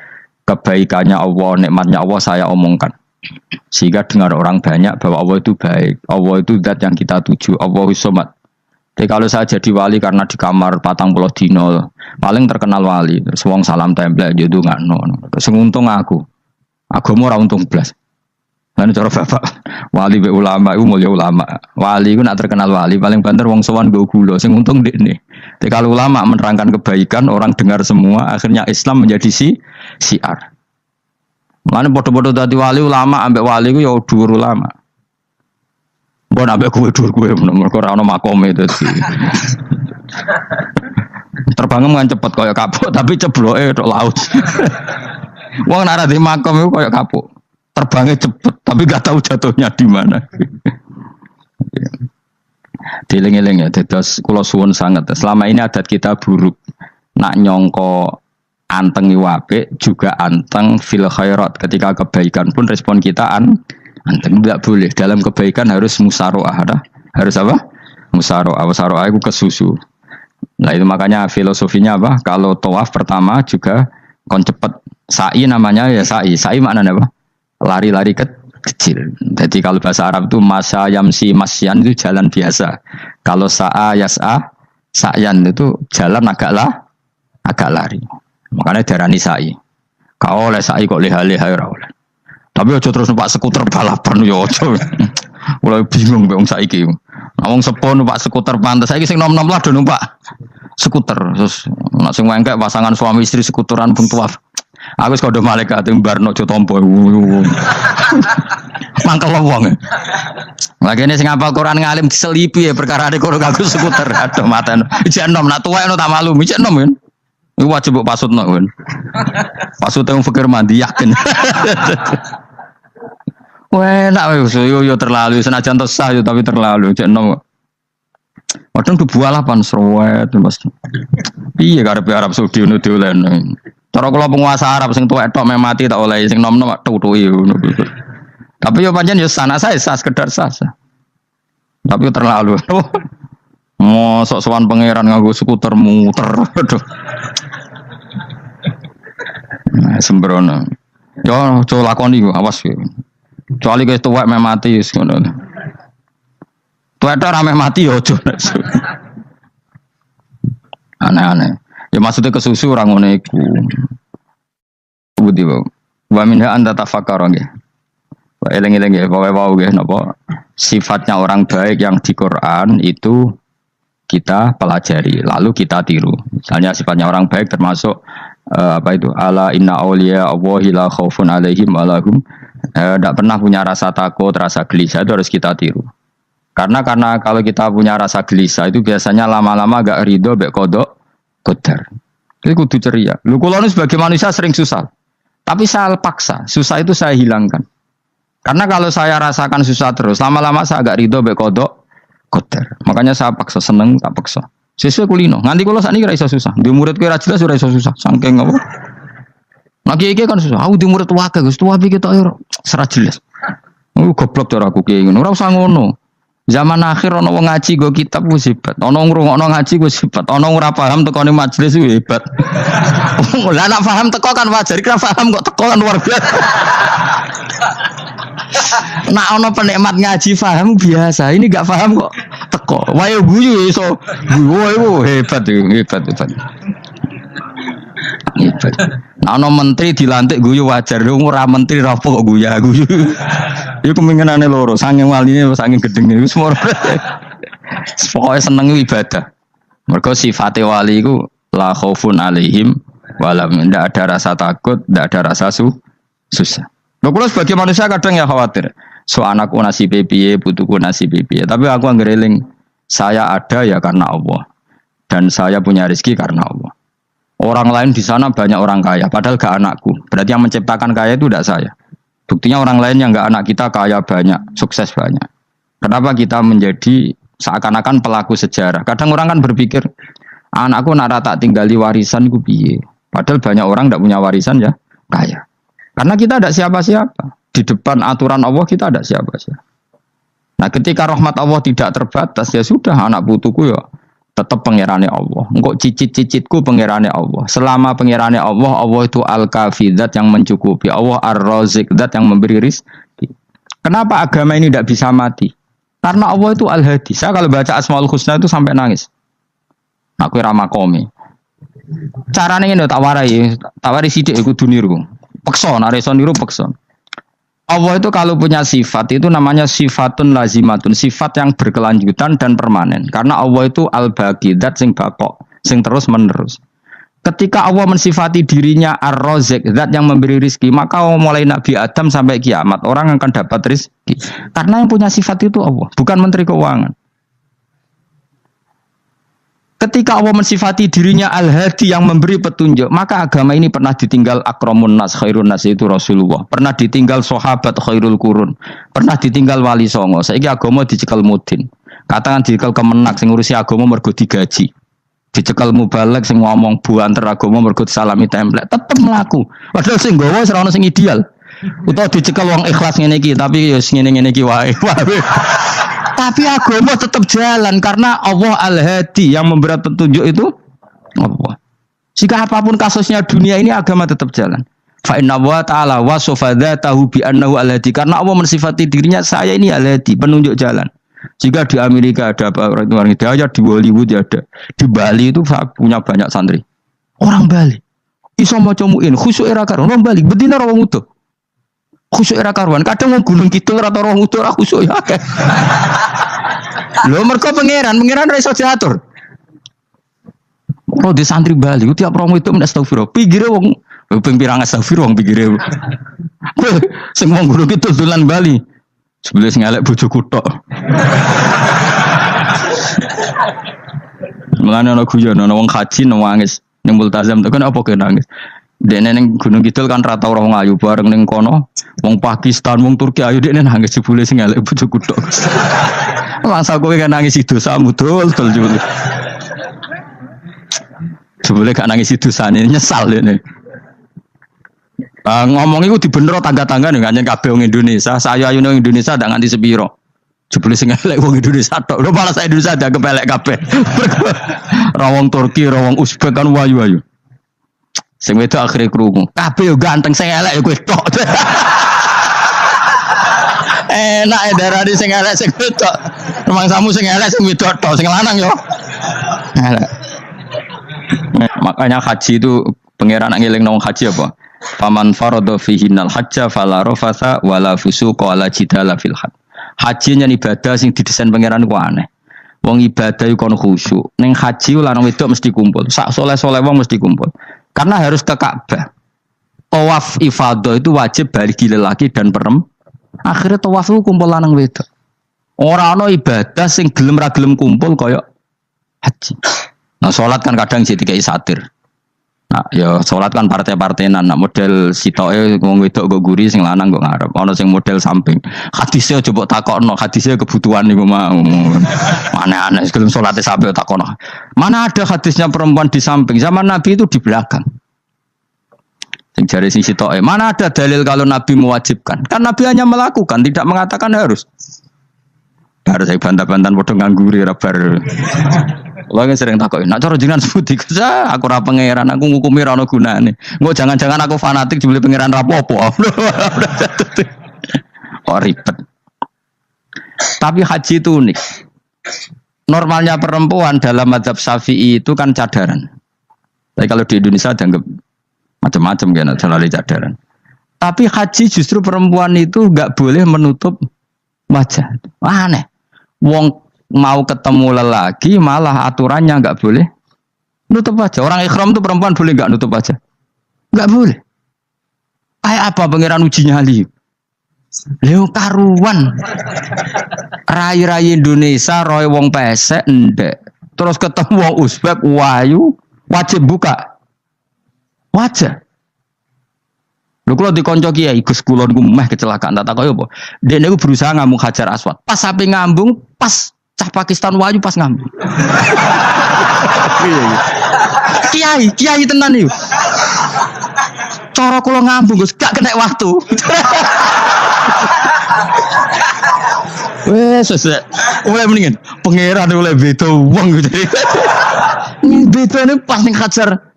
kebaikannya Allah, nikmatnya Allah saya omongkan. Sehingga dengar orang banyak bahwa Allah itu baik, Allah itu zat yang kita tuju, Allahu Somad. Jadi kalau saya jadi wali karena di kamar 40 dino, paling terkenal wali, terus wong salam template jadi nggak terus untung aku mau ora untung blas. Lan cara bapak wali be ulama itu mulia ulama, wali itu nak terkenal wali paling banter wong sowan go gula, sing untung dekne. Jadi kalau ulama menerangkan kebaikan orang dengar semua, akhirnya Islam menjadi siar. Mana bodoh-bodoh tadi wali ulama ambek wali itu ya dhuwur ulama. Mbok ambek gue mergo ora ono makome dadi. Terbangem kan cepet kaya kapuk tapi cebloke tok laut. Wong nek ora di makom iku kaya kapuk. Terbangnya cepet tapi gak tahu jatuhnya di mana. Dieling-eling ya, dados kula suwun sanget. Selama ini adat kita buruk. Nak nyongko anteng apik juga anteng fil khairat. Ketika kebaikan pun respon kita anteng tidak boleh. Dalam kebaikan harus musaroah. Harus apa? Musaroah. Musaroah itu kesusu. Nah itu makanya filosofinya apa? Kalau tawaf pertama juga kon cepet. Sa'i namanya ya sa'i. Sa'i maknanya apa? Lari-lari kecil. Jadi kalau bahasa Arab itu masa yamsi masyan itu jalan biasa. Kalau sa'a yas'a sa'yan itu jalan agak lari. Makanya darani sa'i. Kau oleh sa'i kok leha-leha ora oleh. Tapi aja terus numpak skuter balapan yo aja. Mulai bingung wong saiki. Wong sepo numpak skuter pantes saiki sing nom-nom lah do numpak skuter. Terus nek sing wengkek pasangan suami istri skuteran pun tuaf. Aku wis kodho malaikat timbarno aja tampa. Mangkel wong. Lagi ini sing hafal Quran ngalim diselipi ya perkara ade kono kanggo skuter. Aduh maten. Ijek nom nak tuwek no tak malu. Ijek nom kan. Iku wajib mbok pasutno kan. Pasute wong fikir mandi yakin. Wah, nak yo terlalu senajan sah yo tapi terlalu cek nom. Padahal dibualapan serwet Mas. Piye karepe Arab Saudi ngono diolen. Cara kula penguasa Arab sing tuwek tok meh mati tak oleh sing nom-nom tutuki ngono. Tapi yo pancen yo sana saya sah sekedar sah. Tapi terlalu. Mosok sowan pangeran nganggo skuter muter. Aduh. Nah, sembrono. Yo coba lakoni yo awas yo. Kecuali guys tuwek meh mati wis ngono. Tuwek ora meh mati yo aja. Aneh-aneh. Ya maksudnya kesusu ora ngono iku. Budi wa minha anta tafakkara nggih. Wa eling-eling nggih wae nggih napa sifatnya orang baik yang di Quran itu kita pelajari lalu kita tiru. Misalnya sifatnya orang baik termasuk apa itu ala inna auliya Allahi la khaufun alaihim wa lahum tidak pernah punya rasa takut, rasa gelisah itu harus kita tiru. Karena kalau kita punya rasa gelisah itu biasanya lama-lama agak ridho mbek kodok qadar. Itu kudu ceria. Lu kula nu sebagai manusia sering susah. Tapi saya paksa, susah itu saya hilangkan. Karena kalau saya rasakan susah terus, lama-lama saya agak ridho mbek kodok qadar. Makanya saya paksa seneng, tak paksa. Sesuai kulino. Nganti kula sakniki ora iso susah. Di murid kowe ora jelas ora iso susah. Saking apa? Lagi iki kan susah. Aku di murid wae Gus, tuwa iki ketok ora jelas. Goblok cara aku kiai ngono. Ora usah ngono. Zaman akhir ana wong ngaji go kitab wis hebat. Ana ngrungokno ngaji wis hebat. Ana ora paham tekone majelis wis hebat. Lah nek paham teko kan wajar, kira paham kok teko kan luar biasa. Nak ana penikmat ngaji paham biasa. Ini enggak paham kok teko. Wae guyu iso. Guyu hebat. Ana menteri dilantik guyu wajar. Ora menteri rapo kok guyu. Iku kemungkinane loro, saking waline saking gedenge wis moro. Pokoke seneng ibadah. Mergo sifate wali iku la khaufun alaihim wala ndak ada rasa takut, ndak ada rasa susah. Lho kula sebagai manusia kadang ya khawatir. So anakku nasibe piye, putuku nasibe piye. Tapi aku anggereling saya ada ya karena Allah. Dan saya punya rezeki karena Allah. Orang lain di sana banyak orang kaya, padahal gak anakku. Berarti yang menciptakan kaya itu tidak saya. Buktinya orang lain yang gak anak kita kaya banyak, sukses banyak. Kenapa kita menjadi seakan-akan pelaku sejarah? Kadang orang kan berpikir, anakku nak tak tinggali warisan ku piye. Padahal banyak orang tidak punya warisan ya kaya. Karena kita ada siapa-siapa. Di depan aturan Allah kita ada siapa-siapa. Nah ketika rahmat Allah tidak terbatas, ya sudah anak putuku ya tetap pangerane Allah. Engkau cicit-cicitku pangerane Allah. Selama pangerane Allah, Allah itu al-kafi, zat yang mencukupi. Allah ar-razik, zat yang memberi rizki. Kenapa agama ini tidak bisa mati? Karena Allah itu al-hadi. Saya kalau baca Asmaul Husna itu sampai nangis. Aku ramakomi. Caranya ini tawari sidik kudu niru. Pekson, areson niru pekson. Allah itu kalau punya sifat itu namanya sifatun lazimatun, sifat yang berkelanjutan dan permanen. Karena Allah itu al-baqi, zat sing bakok, sing terus menerus. Ketika Allah mensifati dirinya ar-razik, zat yang memberi rizki, maka mulai Nabi Adam sampai kiamat orang akan dapat rizki. Karena yang punya sifat itu Allah, bukan menteri keuangan. Ketika Allah mensifati dirinya al-hadi yang memberi petunjuk, maka agama ini pernah ditinggal akramun nas, khairun nas itu Rasulullah. Pernah ditinggal sahabat khairul qurun. Pernah ditinggal wali songo. Saiki agama dicekel mudin. Katakan dicekel kemenak sing ngurusi agama mergo digaji. Dicekel mubalek sing ngomong buanter agama mergo salami template. Tetep mlaku. Padahal sing nggawa ora ono sing ideal. Utawa dicekel wong ikhlas ngene iki, tapi ya ngene-ngene iki wae. Tapi agama tetap jalan karena Allah al-hadi yang memberi petunjuk itu Allah. Jika apapun kasusnya dunia ini agama tetap jalan. Fa inna wa ta'ala wasafa dzatahu bi annahu al-hadi, karena Allah mensifati dirinya saya ini al-hadi, penunjuk jalan. Jika di Amerika ada orang hidayah, di Hollywood ada, di Bali itu punya banyak santri. Orang Bali iso maca muin khusyuk era karo orang Bali bedina ora wong utuh. Khusyuk era karuan, kadang wong Gunung Kidul ora roh utuh ora khusyuk ya akeh. Lho mergo pangeran ora iso diatur. Kalau di santri Bali tiap romo itu mendas astagfirullah. Pikire wong ping pirang astagfirullah wong pikire. Sing wong Gunung Kidul dolan Bali. Sebelah sing elek bojoku tok. Mulane ana guyon ana wong haji nangis ning multazam tekan apa ke nangis. Dene ning Gunung Kidul kan rata ora wong ayu bareng ning kono, wong Pakistan, wong Turki ayu dekne nangis jebule sing elek bojoku tok. Masa kowe kan nangis dosamu dol jebule. Jebule gak nangis dosane nyesal dene. Ngomong iku dibener tangga-tangga ning kanjen kabeh wong Indonesia, sayu-ayu nang Indonesia ndak nganti sepiro. Jebule sing elek wong Indonesia tok. Lho malah sak Indonesia dianggap elek kabeh. Ra wong Turki, ra wong Uzbek kan wayu-ayu. Sing wedok akhire krungu. Kabeh yo ganteng sing elek yo kowe tok. Enak e darani sing elek sing wedok. Rumangsamu sing elek sing wedok tok, sing lanang yo. Elek. Makanya haji itu pangeran ngeling nang haji apa? Faman farada fihinnal hajja fala rafatha wala fusuqa wala jidala fil hajj. Haji nya ibadah sing didesain pangeran ku aneh. Wong ibadah iku kon khusyuk. Ning haji lanang wedok mesti kumpul. Sak soleh-soleh wong mesti kumpul. Karena harus ke Ka'bah. Tawaf ifadah itu wajib bagi lelaki dan perempuan. Akhirnya tawaf itu kumpul lanang wedok. Ora ana ibadah sing gelem ra gelem kumpul kaya haji. Nah salat kan kadang jadi kayak satir. Nah, ya sholat kan partai-partainan, nak model sitoke wong wedok go guri sing lanang go ngarep. Ana sing model samping. Hadise coba takokno, hadise kebutuhan niku mau. Aneh-aneh sebelum salate sampai takokno. Mana ada hadisnya perempuan di samping? Zaman Nabi itu di belakang. Sing jare sing sitoke, mana ada dalil kalau Nabi mewajibkan? Kan Nabi hanya melakukan, tidak mengatakan harus. Harus saya bantah-bantahan padha ngangguri ra bar. Lagi sering takut, nak cara jenengan sebuti kerja, aku ora pangeran, aku ngukumi ra ono gunane. Engko jangan-jangan aku fanatik dibeli pangeran rapopo. Oh ribet. Tapi haji itu unik. Normalnya perempuan dalam mazhab Syafi'i itu kan cadaran. Tapi kalau di Indonesia dianggap macam-macam kan, selalu cadaran. Tapi haji justru perempuan itu nggak boleh menutup wajah. Aneh. Wong mau ketemu lelaki malah aturannya nggak boleh nutup wajah. Orang ikhram itu perempuan boleh nggak nutup wajah? Nggak boleh. Kayak apa pangeran uji nyali? Leo karuan. Rai-rai Indonesia roy wong pesek ndek. Terus ketemu wong Uzbek wayu wajib buka wajah. Lho kalau dikonco kiai Gus kula niku meh kecelakaan tak takoki apa? Dek niku berusaha ngambung Hajar Aswad. Pas sampe ngambung, pas cah Pakistan wayu pas ngambung. Kiai tenan niku. Cara kula ngambung Gus gak kena waktu. Wes oleh mendingan pangeran oleh beda wong gitu. Beda ini pas ning Hajar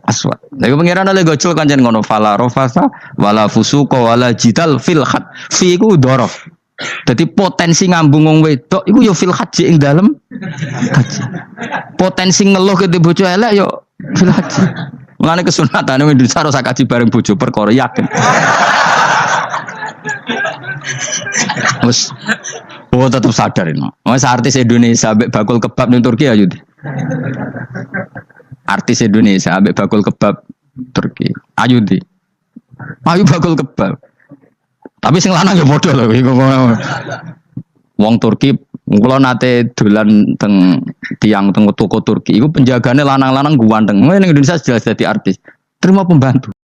Aswad. Lagi pangeran oleh gocul kanjen ngono fala rofasa wala fusuqa wala jidal fil khat. Fi iku dhorof. Jadi potensi ngambung wong wedok iku yo fil haji ing dalem haji. Potensi ngeluh ke bojo elek yo fil haji. Mulane kesunatane Indonesia ora kaji bareng bojo perkara yakin. Wes tetap sadar ini. Wes artis Indonesia ambek bakul kebab ning Turki ayo. Artis Indonesia ambek bakul kebab Turki. Ayo di. Ayo bakul kebab. Tapi sing lanang ya padha lho iku. Wong Turki kula nate dolan teng tiang teng toko Turki iku penjagane lanang-lanang ganteng. Ning Indonesia jelas dadi artis. Terima pembantu.